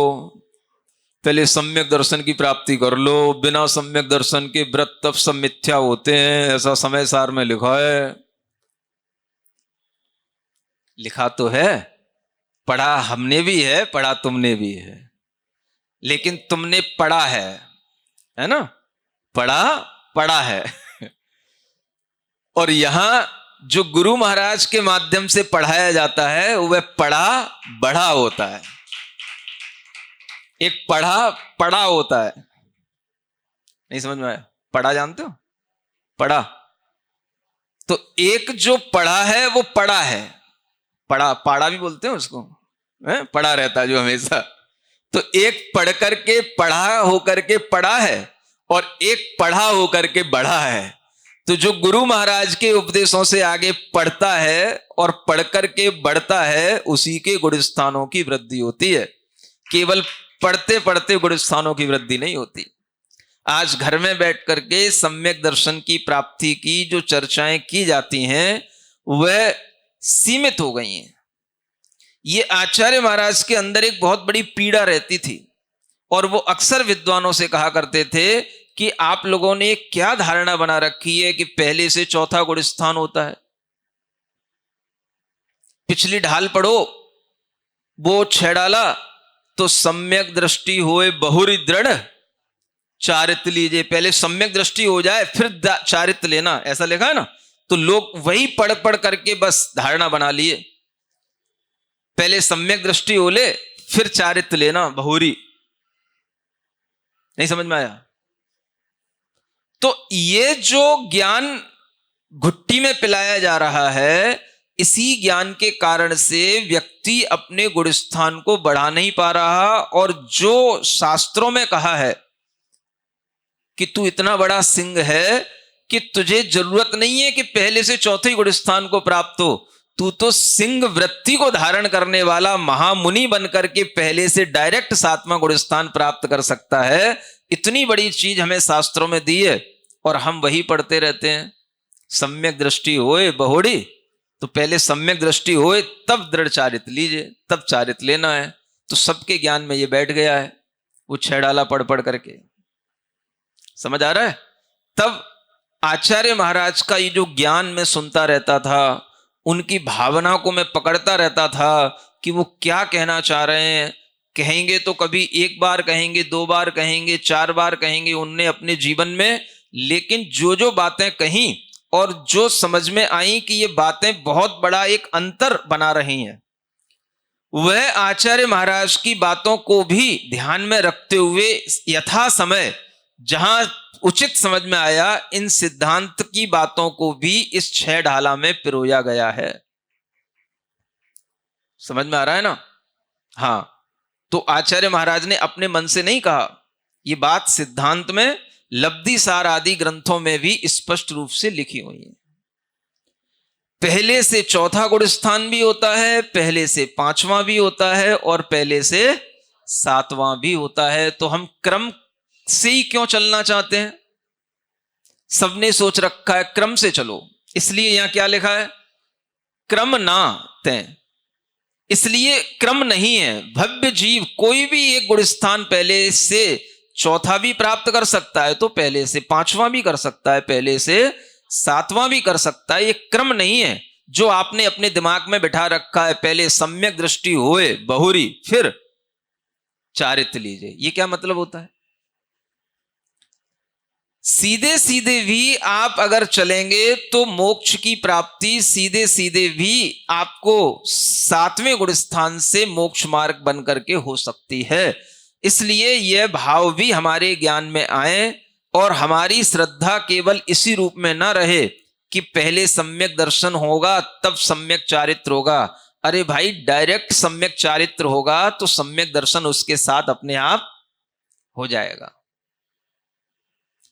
[SPEAKER 1] पहले सम्यक दर्शन की प्राप्ति कर लो। बिना सम्यक दर्शन के व्रत तप सब मिथ्या होते हैं, ऐसा समय सार में लिखा है। लिखा तो है, पढ़ा हमने भी है, पढ़ा तुमने भी है, लेकिन तुमने पढ़ा है ना? पढ़ा है और यहां जो गुरु महाराज के माध्यम से पढ़ाया जाता है वह पढ़ा बढ़ा होता है। एक पढ़ा होता है, नहीं समझ में आया? पढ़ा जानते हो? पढ़ा तो एक जो पढ़ा है वो पढ़ा है, पाड़ा भी बोलते हैं उसको, पढ़ा रहता है जो हमेशा। तो एक पढ़ करके पढ़ा होकर के पढ़ा है, और एक पढ़ा होकर के बढ़ा है। तो जो गुरु महाराज के उपदेशों से आगे पढ़ता है और पढ़ करके बढ़ता है, उसी के गुणस्थानों की वृद्धि होती है। केवल पढ़ते पढ़ते गुणस्थानों की वृद्धि नहीं होती। आज घर में बैठ करके सम्यक दर्शन की प्राप्ति की जो चर्चाएं की जाती हैं वह सीमित हो गई हैं। ये आचार्य महाराज के अंदर एक बहुत बड़ी पीड़ा रहती थी, और वो अक्सर विद्वानों से कहा करते थे कि आप लोगों ने क्या धारणा बना रखी है कि पहले से चौथा गुणस्थान होता है। पिछली ढाल पढ़ो, वो 6 डाला, तो सम्यक दृष्टि होए बहुरी दृढ़ चारित्र लीजिए। पहले सम्यक दृष्टि हो जाए फिर चारित्र लेना, ऐसा लिखा है ना। तो लोग वही पढ़ पढ़ करके बस धारणा बना लिए, पहले सम्यक दृष्टि हो ले फिर चारित्र लेना बहुरी। नहीं समझ में आया? तो ये जो ज्ञान घुट्टी में पिलाया जा रहा है, इसी ज्ञान के कारण से व्यक्ति अपने गुणस्थान को बढ़ा नहीं पा रहा। और जो शास्त्रों में कहा है कि तू इतना बड़ा सिंह है कि तुझे जरूरत नहीं है कि पहले से चौथे गुणस्थान को प्राप्त हो, तू तो सिंह वृत्ति को धारण करने वाला महामुनि बनकर के पहले से डायरेक्ट 7वां गुणस्थान प्राप्त कर सकता है। इतनी बड़ी चीज हमें शास्त्रों में दी है और हम वही पढ़ते रहते हैं। सम्यक दृष्टि होए बहुड़ी, तो पहले सम्यक दृष्टि होए तब दृढ़ चारित्र लीजिए, तब चारित्र लेना है। तो सबके ज्ञान में ये बैठ गया है, वो 6 डाला पढ़ पढ़ करके। समझ आ रहा है? तब आचार्य महाराज का ये जो ज्ञान में सुनता रहता था, उनकी भावना को मैं पकड़ता रहता था कि वो क्या कहना चाह रहे हैं। कहेंगे तो कभी 1 बार कहेंगे, 2 बार कहेंगे, 4 बार कहेंगे उनने अपने जीवन में, लेकिन जो जो बातें कहीं और जो समझ में आई कि ये बातें बहुत बड़ा एक अंतर बना रही हैं, वह आचार्य महाराज की बातों को भी ध्यान में रखते हुए यथा समय जहां उचित समझ में आया, इन सिद्धांत की बातों को भी इस 6 ढाला में पिरोया गया है। समझ में आ रहा है ना? हाँ। तो आचार्य महाराज ने अपने मन से नहीं कहा, ये बात सिद्धांत में लब्धि सार आदि ग्रंथों में भी स्पष्ट रूप से लिखी हुई है। पहले से चौथा गुणस्थान भी होता है, पहले से 5वां भी होता है और पहले से 7वां भी होता है। तो हम क्रम से ही क्यों चलना चाहते हैं? सबने सोच रखा है क्रम से चलो, इसलिए यहां क्या लिखा है? क्रम ना तय। इसलिए क्रम नहीं है। भव्य जीव कोई भी एक गुणस्थान पहले से चौथा भी प्राप्त कर सकता है, तो पहले से 5वां भी कर सकता है, पहले से 7वां भी कर सकता है। ये क्रम नहीं है जो आपने अपने दिमाग में बिठा रखा है, पहले सम्यक दृष्टि होए बहुरी फिर चारित्र लीजिए। ये क्या मतलब होता है? सीधे सीधे भी आप अगर चलेंगे तो मोक्ष की प्राप्ति सीधे सीधे भी आपको 7वें गुणस्थान से मोक्ष मार्ग बन करके हो सकती है। इसलिए यह भाव भी हमारे ज्ञान में आए और हमारी श्रद्धा केवल इसी रूप में ना रहे कि पहले सम्यक दर्शन होगा तब सम्यक चारित्र होगा। अरे भाई, डायरेक्ट सम्यक चारित्र होगा तो सम्यक दर्शन उसके साथ अपने आप हो जाएगा।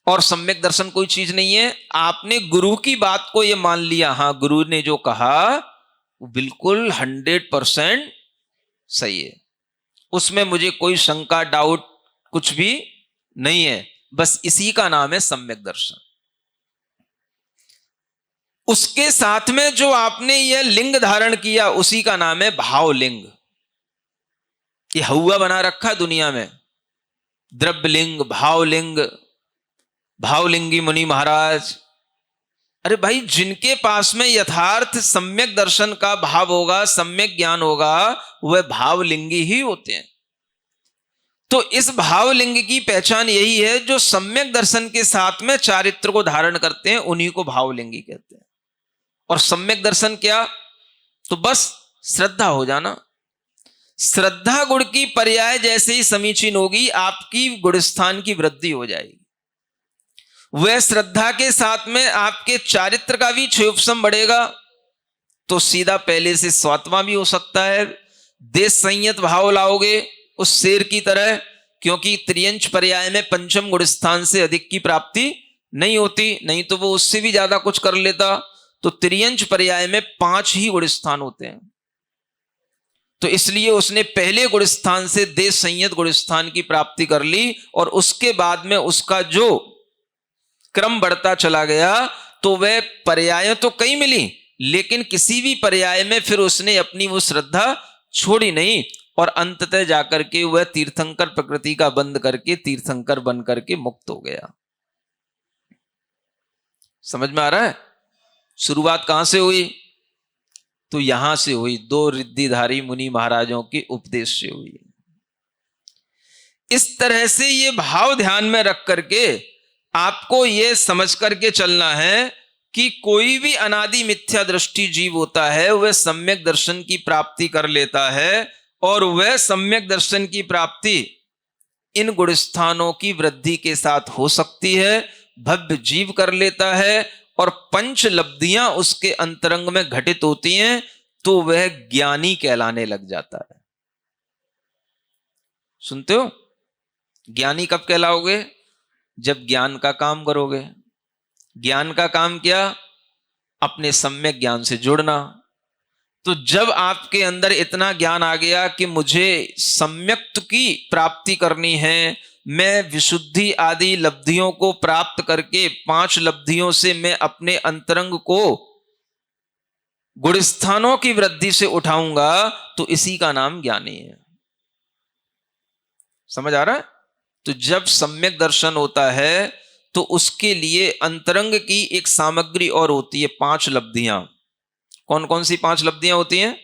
[SPEAKER 1] और सम्यक दर्शन कोई चीज नहीं है। आपने गुरु की बात को यह मान लिया, हां गुरु ने जो कहा वो बिल्कुल 100% सही है, उसमें मुझे कोई शंका डाउट कुछ भी नहीं है। बस इसी का नाम है सम्यक दर्शन। उसके साथ में जो आपने यह लिंग धारण किया उसी का नाम है भावलिंग। ये हवा बना रखा दुनिया में, द्रव्यलिंग, भावलिंग, भावलिंगी मुनि महाराज। अरे भाई, जिनके पास में यथार्थ सम्यक दर्शन का भाव होगा, सम्यक ज्ञान होगा, वह भावलिंगी ही होते हैं। तो इस भावलिंग की पहचान यही है, जो सम्यक दर्शन के साथ में चारित्र को धारण करते हैं, उन्हीं को भावलिंगी कहते हैं। और सम्यक दर्शन क्या? तो बस श्रद्धा हो जाना। श्रद्धा गुण की पर्याय जैसे ही समीचीन होगी, आपकी गुणस्थान की वृद्धि हो जाएगी। वह श्रद्धा के साथ में आपके चारित्र का भी क्षयोपशम बढ़ेगा, तो सीधा पहले से 7वां भी हो सकता है। देश संयत भाव लाओगे उस शेर की तरह, क्योंकि त्रियंच पर्याय में 5म गुणस्थान से अधिक की प्राप्ति नहीं होती, नहीं तो वो उससे भी ज्यादा कुछ कर लेता। तो त्रियंच पर्याय में 5 ही गुणस्थान होते हैं। तो इसलिए उसने पहले गुणस्थान से देश संयत गुणस्थान की प्राप्ति कर ली, और उसके बाद में उसका जो क्रम बढ़ता चला गया, तो वह पर्याय तो कई मिली, लेकिन किसी भी पर्याय में फिर उसने अपनी वो श्रद्धा छोड़ी नहीं, और अंततः जाकर के वह तीर्थंकर प्रकृति का बंद करके तीर्थंकर बन करके मुक्त हो गया। समझ में आ रहा है? शुरुआत कहां से हुई? तो यहां से हुई, 2 रिद्धिधारी मुनि महाराजों के उपदेश से हुई। इस तरह से ये भाव ध्यान में रख करके आपको ये समझ करके चलना है कि कोई भी अनादि मिथ्या दृष्टि जीव होता है वह सम्यक दर्शन की प्राप्ति कर लेता है, और वह सम्यक दर्शन की प्राप्ति इन गुणस्थानों की वृद्धि के साथ हो सकती है, भव्य जीव कर लेता है, और पंच लब्धियां उसके अंतरंग में घटित होती हैं, तो वह ज्ञानी कहलाने लग जाता है। सुनते हो? ज्ञानी कब कहलाओगे? जब ज्ञान का काम करोगे। ज्ञान का काम क्या? अपने सम्यक ज्ञान से जुड़ना। तो जब आपके अंदर इतना ज्ञान आ गया कि मुझे सम्यक्त की प्राप्ति करनी है, मैं विशुद्धि आदि लब्धियों को प्राप्त करके 5 लब्धियों से मैं अपने अंतरंग को गुणस्थानों की वृद्धि से उठाऊंगा, तो इसी का नाम ज्ञानी है। समझ आ रहा है? तो जब सम्यक दर्शन होता है तो उसके लिए अंतरंग की एक सामग्री और होती है, 5 लब्धियां। कौन कौन सी 5 लब्धियां होती हैं?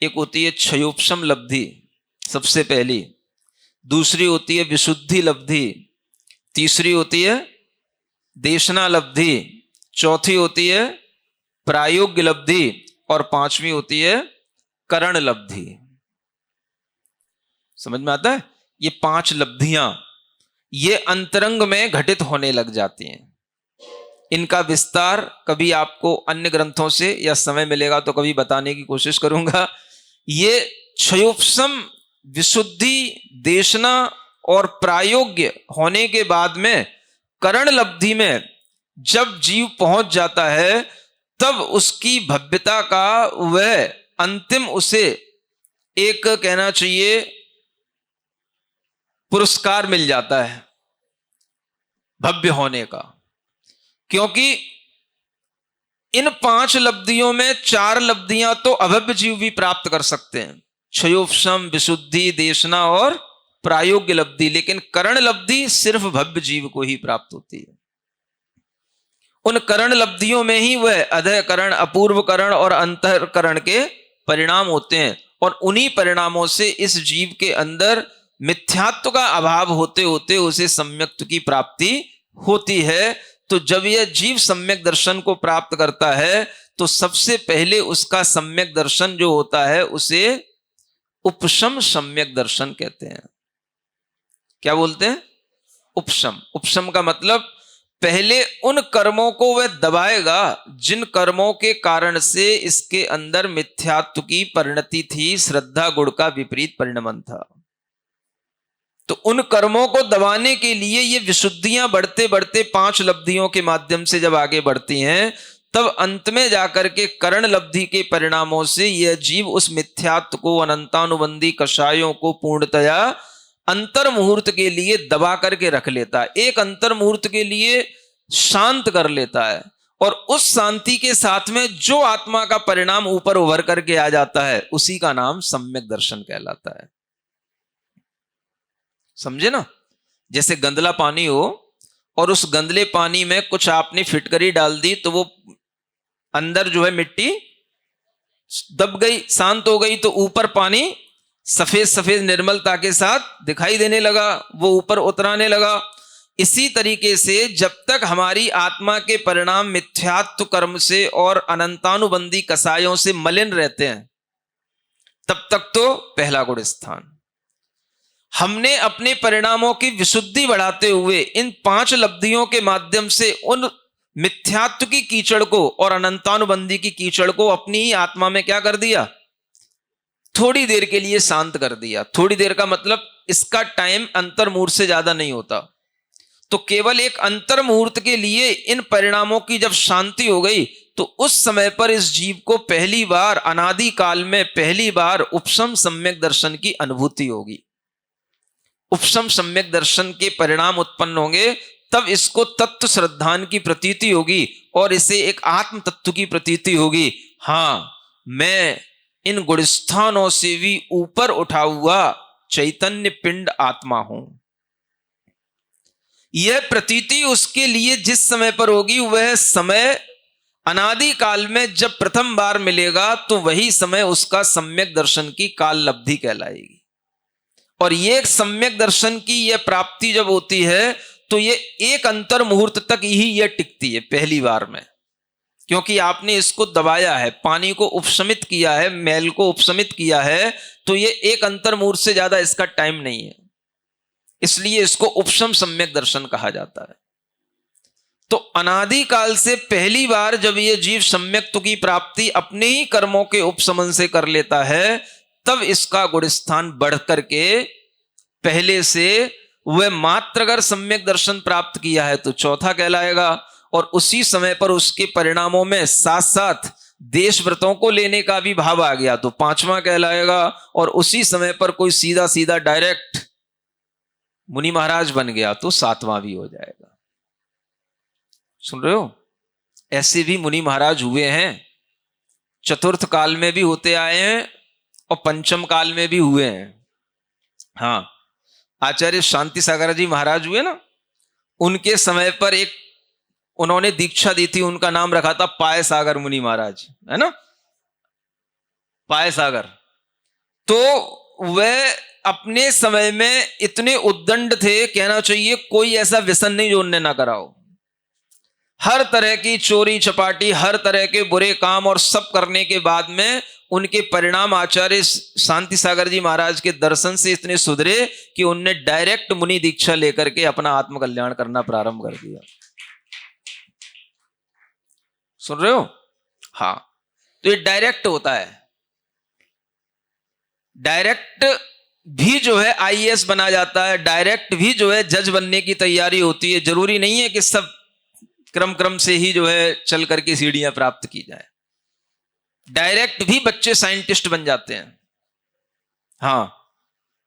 [SPEAKER 1] एक होती है क्षयोपशम लब्धि, सबसे पहली। दूसरी होती है विशुद्धि लब्धि। तीसरी होती है देशना लब्धि। चौथी होती है प्रायोग्य लब्धि। और 5वीं होती है करण लब्धि। समझ में आता है? ये 5 लब्धियां ये अंतरंग में घटित होने लग जाती हैं। इनका विस्तार कभी आपको अन्य ग्रंथों से, या समय मिलेगा तो कभी बताने की कोशिश करूंगा। ये क्षयोपशम, विशुद्धि, देशना और प्रायोग्य होने के बाद में करण लब्धि में जब जीव पहुंच जाता है, तब उसकी भव्यता का वह अंतिम उसे एक कहना चाहिए पुरस्कार मिल जाता है भव्य होने का। क्योंकि इन 5 लब्धियों में 4 लब्धियां तो अभव्य जीव भी प्राप्त कर सकते हैं, क्षयोपशम, विशुद्धि, देशना और प्रायोग्य लब्धि, लेकिन करण लब्धि सिर्फ भव्य जीव को ही प्राप्त होती है। उन करण लब्धियों में ही वह अधः करण, अपूर्व करण और अंतःकरण के परिणाम होते हैं, और उन्हीं परिणामों से इस जीव के अंदर मिथ्यात्व का अभाव होते होते उसे सम्यक्त्व की प्राप्ति होती है। तो जब यह जीव सम्यक दर्शन को प्राप्त करता है, तो सबसे पहले उसका सम्यक दर्शन जो होता है उसे उपशम सम्यक दर्शन कहते हैं। क्या बोलते हैं? उपशम। उपशम का मतलब पहले उन कर्मों को वह दबाएगा जिन कर्मों के कारण से इसके अंदर मिथ्यात्व की परिणति थी, श्रद्धा गुण का विपरीत परिणमन था। तो उन कर्मों को दबाने के लिए ये विशुद्धियां बढ़ते बढ़ते 5 लब्धियों के माध्यम से जब आगे बढ़ती हैं, तब अंत में जाकर के करण लब्धि के परिणामों से यह जीव उस मिथ्यात्व को, अनंतानुबंधी कषायों को पूर्णतया अंतर मुहूर्त के लिए दबा करके रख लेता है, एक अंतर मुहूर्त के लिए शांत कर लेता है, और उस शांति के साथ में जो आत्मा का परिणाम ऊपर उभर करके आ जाता है, उसी का नाम सम्यक दर्शन कहलाता है। समझे ना? जैसे गंदला पानी हो और उस गंदले पानी में कुछ आपने फिटकरी डाल दी, तो वो अंदर जो है मिट्टी दब गई, शांत हो गई, तो ऊपर पानी सफेद सफेद निर्मलता के साथ दिखाई देने लगा, वो ऊपर उतराने लगा। इसी तरीके से जब तक हमारी आत्मा के परिणाम मिथ्यात्व कर्म से और अनंतानुबंधी कसायों से मलिन रहते हैं, तब तक तो पहला गुण स्थान। हमने अपने परिणामों की विशुद्धि बढ़ाते हुए इन 5 लब्धियों के माध्यम से उन मिथ्यात्व की कीचड़ को और अनंतानुबंधी की कीचड़ को अपनी ही आत्मा में क्या कर दिया? थोड़ी देर के लिए शांत कर दिया। थोड़ी देर का मतलब इसका टाइम अंतर मुहूर्त से ज्यादा नहीं होता। तो केवल एक अंतर मुहूर्त के लिए इन परिणामों की जब शांति हो गई, तो उस समय पर इस जीव को पहली बार, अनादि काल में पहली बार उपशम सम्यक दर्शन की अनुभूति होगी। उपशम सम्यक दर्शन के परिणाम उत्पन्न होंगे, तब इसको तत्व श्रद्धान की प्रतीति होगी, और इसे एक आत्म तत्व की प्रतीति होगी। हां, मैं इन गुणस्थानों से भी ऊपर उठा हुआ चैतन्य पिंड आत्मा हूं। यह प्रतीति उसके लिए जिस समय पर होगी, वह समय अनादि काल में जब प्रथम बार मिलेगा तो वही समय उसका सम्यक दर्शन की काल लब्धि कहलाएगी। और ये सम्यक दर्शन की यह प्राप्ति जब होती है तो ये एक अंतर मुहूर्त तक ही यह टिकती है पहली बार में, क्योंकि आपने इसको दबाया है, पानी को उपशमित किया है, मैल को उपशमित किया है, तो ये एक अंतर मुहूर्त से ज्यादा इसका टाइम नहीं है, इसलिए इसको उपशम सम्यक दर्शन कहा जाता है। तो अनादि काल से पहली बार जब ये जीव सम्यक्त्व की प्राप्ति अपने ही कर्मों के उपशमन से कर लेता है, तब इसका गुणस्थान बढ़ करके पहले से वह मात्र अगर सम्यक दर्शन प्राप्त किया है तो चौथा कहलाएगा, और उसी समय पर उसके परिणामों में साथ साथ देश व्रतों को लेने का भी भाव आ गया तो पांचवा कहलाएगा, और उसी समय पर कोई सीधा सीधा डायरेक्ट मुनि महाराज बन गया तो सातवां भी हो जाएगा। सुन रहे हो? ऐसे भी मुनि महाराज हुए हैं, चतुर्थ काल में भी होते आए हैं और पंचम काल में भी हुए हैं। हाँ, आचार्य शांति सागर जी महाराज हुए ना, उनके समय पर एक उन्होंने दीक्षा दी थी, उनका नाम रखा था पाय सागर मुनि महाराज, है ना, पाय सागर। तो वह अपने समय में इतने उद्दंड थे, कहना चाहिए कोई ऐसा व्यसन नहीं जो उनने ना कराओ। हर तरह की चोरी चपाटी, हर तरह के बुरे काम और सब करने के बाद में उनके परिणाम आचार्य शांति सागर जी महाराज के दर्शन से इतने सुधरे कि उनने डायरेक्ट मुनि दीक्षा लेकर के अपना आत्मकल्याण करना प्रारंभ कर दिया। सुन रहे हो? हाँ, तो ये डायरेक्ट होता है। डायरेक्ट भी जो है आईएएस बना जाता है, डायरेक्ट भी जो है जज बनने की तैयारी होती है। जरूरी नहीं है कि सब क्रम क्रम से ही जो है चल करके सीढ़ियां प्राप्त की जाए। डायरेक्ट भी बच्चे साइंटिस्ट बन जाते हैं। हाँ,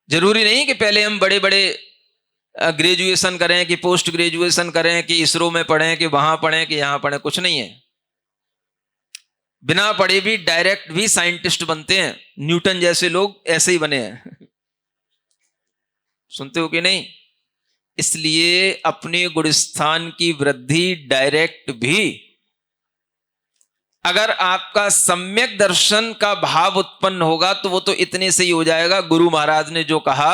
[SPEAKER 1] जरूरी नहीं कि पहले हम बड़े बड़े ग्रेजुएशन करें कि पोस्ट ग्रेजुएशन करें कि इसरो में पढ़ें कि वहां पढ़ें कि यहां पढ़ें, कुछ नहीं है। बिना पढ़े भी डायरेक्ट भी साइंटिस्ट बनते हैं। न्यूटन जैसे लोग ऐसे ही बने हैं। सुनते हो कि नहीं? इसलिए अपने गुणस्थान की वृद्धि डायरेक्ट भी, अगर आपका सम्यक दर्शन का भाव उत्पन्न होगा तो वो तो इतने से ही हो जाएगा। गुरु महाराज ने जो कहा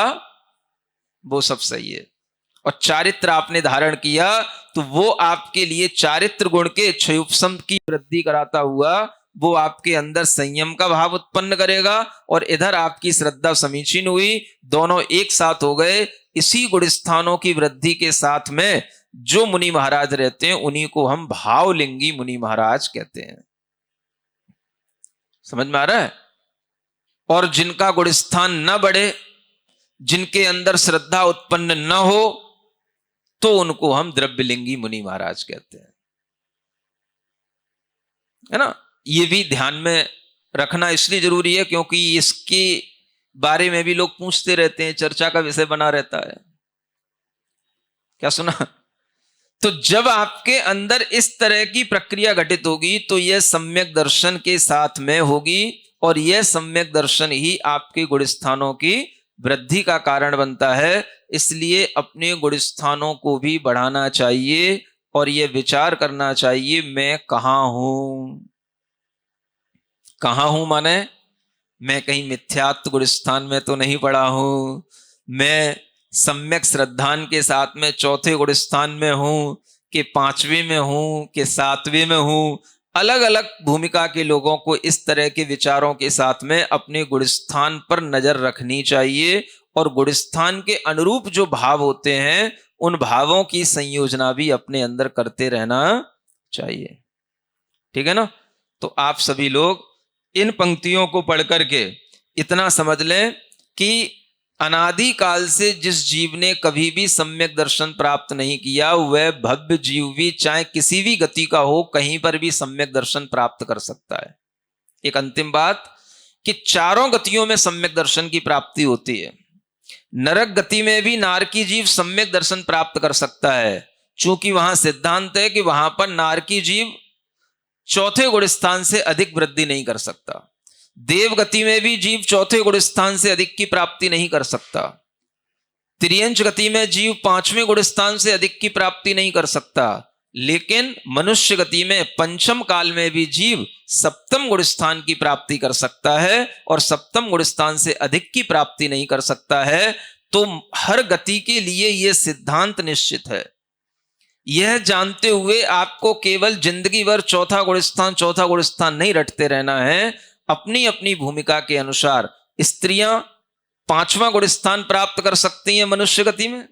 [SPEAKER 1] वो सब सही है। और चारित्र आपने धारण किया तो वो आपके लिए चारित्र गुण के क्षयोपशम की वृद्धि कराता हुआ वो आपके अंदर संयम का भाव उत्पन्न करेगा, और इधर आपकी श्रद्धा समीचीन हुई, दोनों एक साथ हो गए। इसी गुणस्थानों की वृद्धि के साथ में जो मुनि महाराज रहते हैं उन्हीं को हम भावलिंगी मुनि महाराज कहते हैं। समझ में आ रहा है? और जिनका गुणस्थान न बढ़े, जिनके अंदर श्रद्धा उत्पन्न न हो, तो उनको हम द्रव्यलिंगी मुनि महाराज कहते हैं, है ना। ये भी ध्यान में रखना इसलिए जरूरी है क्योंकि इसके बारे में भी लोग पूछते रहते हैं, चर्चा का विषय बना रहता है। क्या सुना? तो जब आपके अंदर इस तरह की प्रक्रिया घटित होगी तो यह सम्यक दर्शन के साथ में होगी, और यह सम्यक दर्शन ही आपके गुणस्थानों की वृद्धि का कारण बनता है। इसलिए अपने गुणस्थानों को भी बढ़ाना चाहिए और यह विचार करना चाहिए, मैं कहां हूं। कहां हूं माने मैं कहीं मिथ्यात्व गुणस्थान में तो नहीं पड़ा हूं, मैं सम्यक श्रद्धान के साथ में चौथे गुणस्थान में हूं कि पांचवें में हूं कि सातवें में हूं। अलग अलग भूमिका के लोगों को इस तरह के विचारों के साथ में अपने गुणस्थान पर नजर रखनी चाहिए, और गुणस्थान के अनुरूप जो भाव होते हैं उन भावों की संयोजना भी अपने अंदर करते रहना चाहिए। ठीक है ना? तो आप सभी लोग इन पंक्तियों को पढ़ करके इतना समझ लें कि अनादि काल से जिस जीव ने कभी भी सम्यक दर्शन प्राप्त नहीं किया, वह भव्य जीव भी चाहे किसी भी गति का हो, कहीं पर भी सम्यक दर्शन प्राप्त कर सकता है। एक अंतिम बात कि चारों गतियों में सम्यक दर्शन की प्राप्ति होती है। नरक गति में भी नारकी जीव सम्यक दर्शन प्राप्त कर सकता है, चूंकि वहां सिद्धांत है कि वहां पर नारकी जीव चौथे गुणस्थान से अधिक वृद्धि नहीं कर सकता। देव गति में भी जीव चौथे गुणस्थान से अधिक की प्राप्ति नहीं कर सकता। त्रियंच गति में जीव पांचवें गुणस्थान से अधिक की प्राप्ति नहीं कर सकता। लेकिन मनुष्य गति में पंचम काल में भी जीव सप्तम गुण स्थान की प्राप्ति कर सकता है और सप्तम गुण स्थान से अधिक की प्राप्ति नहीं कर सकता है। तो हर गति के लिए यह सिद्धांत निश्चित है। यह जानते हुए आपको केवल जिंदगी भर चौथा गुण स्थान नहीं रटते रहना है। अपनी अपनी भूमिका के अनुसार स्त्रियां पांचवा गुण स्थान प्राप्त कर सकती हैं मनुष्य गति में,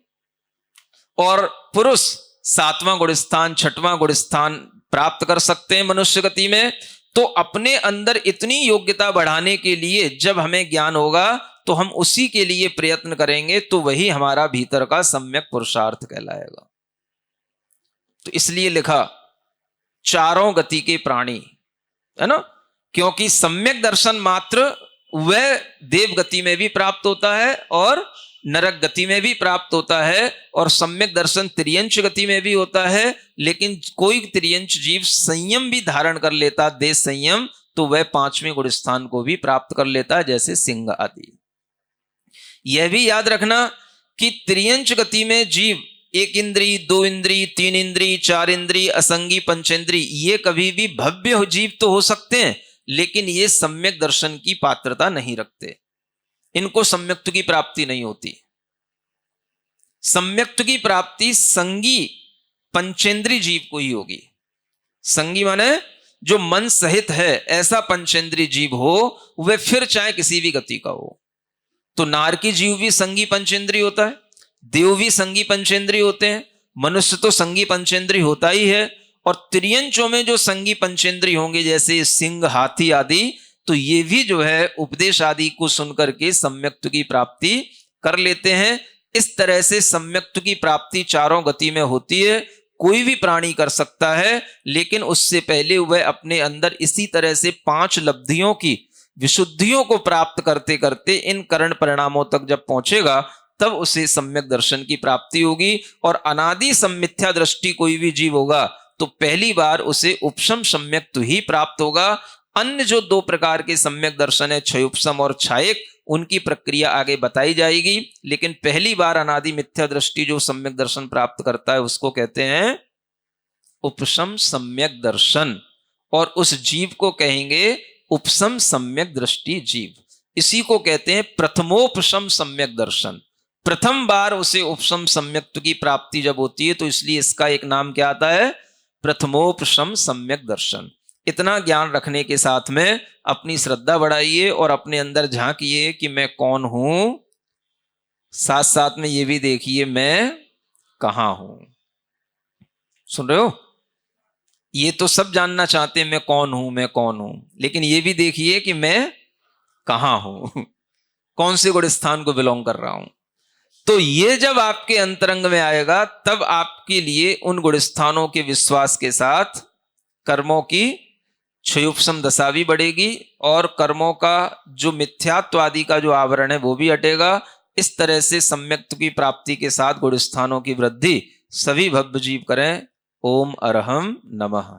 [SPEAKER 1] और पुरुष सातवां गुण स्थान, छठवां गुण स्थान प्राप्त कर सकते हैं मनुष्य गति में। तो अपने अंदर इतनी योग्यता बढ़ाने के लिए जब हमें ज्ञान होगा तो हम उसी के लिए प्रयत्न करेंगे, तो वही हमारा भीतर का सम्यक पुरुषार्थ कहलाएगा। तो इसलिए लिखा चारों गति के प्राणी, है ना, क्योंकि सम्यक दर्शन मात्र वह देव गति में भी प्राप्त होता है और नरक गति में भी प्राप्त होता है, और सम्यक दर्शन त्रियंच गति में भी होता है। लेकिन कोई त्रियंच जीव संयम भी धारण कर लेता, देश संयम, तो वह पांचवें गुण स्थान को भी प्राप्त कर लेता है, जैसे सिंह आदि। यह भी याद रखना कि त्रियंच गति में जीव एक इंद्री, दो इंद्री, तीन इंद्री, चार इंद्री, असंगी, पंचेंद्री, ये कभी भी भव्य जीव तो हो सकते हैं, लेकिन ये सम्यक दर्शन की पात्रता नहीं रखते। इनको सम्यक्त्व की प्राप्ति नहीं होती। सम्यक्त्व की प्राप्ति संगी पंचेंद्री जीव को ही होगी। संगी माने जो मन सहित है, ऐसा पंचेंद्री जीव हो, वह फिर चाहे किसी भी गति का हो। तो नार की जीव भी संगी पंचेंद्री होता है, देव भी संगी पंचेंद्री होते हैं, मनुष्य तो संगी पंचेंद्री होता ही है। और त्रियंचों में जो संगी पंचेंद्री होंगे, जैसे सिंह, हाथी आदि, तो ये भी जो है उपदेश आदि को सुनकर के सम्यक्त्व की प्राप्ति कर लेते हैं। इस तरह से सम्यक्त्व की प्राप्ति चारों गति में होती है। कोई भी प्राणी कर सकता है, लेकिन उससे पहले वह अपने अंदर इसी तरह से 5 लब्धियों की विशुद्धियों को प्राप्त करते करते इन करण परिणामों तक जब पहुंचेगा, तब उसे सम्यक दर्शन की प्राप्ति होगी। और अनादि सम्मिथ्या दृष्टि कोई भी जीव होगा तो पहली बार उसे उपशम सम्यक्त्व ही प्राप्त होगा। अन्य जो 2 प्रकार के सम्यक दर्शन है, क्षयोपशम और छायक, उनकी प्रक्रिया आगे बताई जाएगी। लेकिन पहली बार अनादि मिथ्या दृष्टि जो सम्यक दर्शन प्राप्त करता है, उसको कहते हैं उपशम सम्यक दर्शन, और उस जीव को कहेंगे उपशम सम्यक दृष्टि जीव। इसी को कहते हैं प्रथमोपशम सम्यक दर्शन। प्रथम बार उसे उपशम सम्यक्त्व की प्राप्ति जब होती है, तो इसलिए इसका एक नाम क्या आता है, प्रथमोपशम सम्यक दर्शन। इतना ज्ञान रखने के साथ में अपनी श्रद्धा बढ़ाइए और अपने अंदर झांकिए कि मैं कौन हूं, साथ साथ में ये भी देखिए मैं कहां हूं। सुन रहे हो? ये तो सब जानना चाहते हैं मैं कौन हूं, मैं कौन हूं, लेकिन ये भी देखिए कि मैं कहां हूं, कौन से गुण स्थान को बिलोंग कर रहा हूं। तो ये जब आपके अंतरंग में आएगा, तब आपके लिए उन गुण स्थानों के विश्वास के साथ कर्मों की क्षयोपशम दशा भी बढ़ेगी, और कर्मों का जो मिथ्यात्व आदि का जो आवरण है वो भी हटेगा। इस तरह से सम्यक्त्व की प्राप्ति के साथ गुण स्थानों की वृद्धि सभी भव्य जीव करें। ओम अरहम नमः।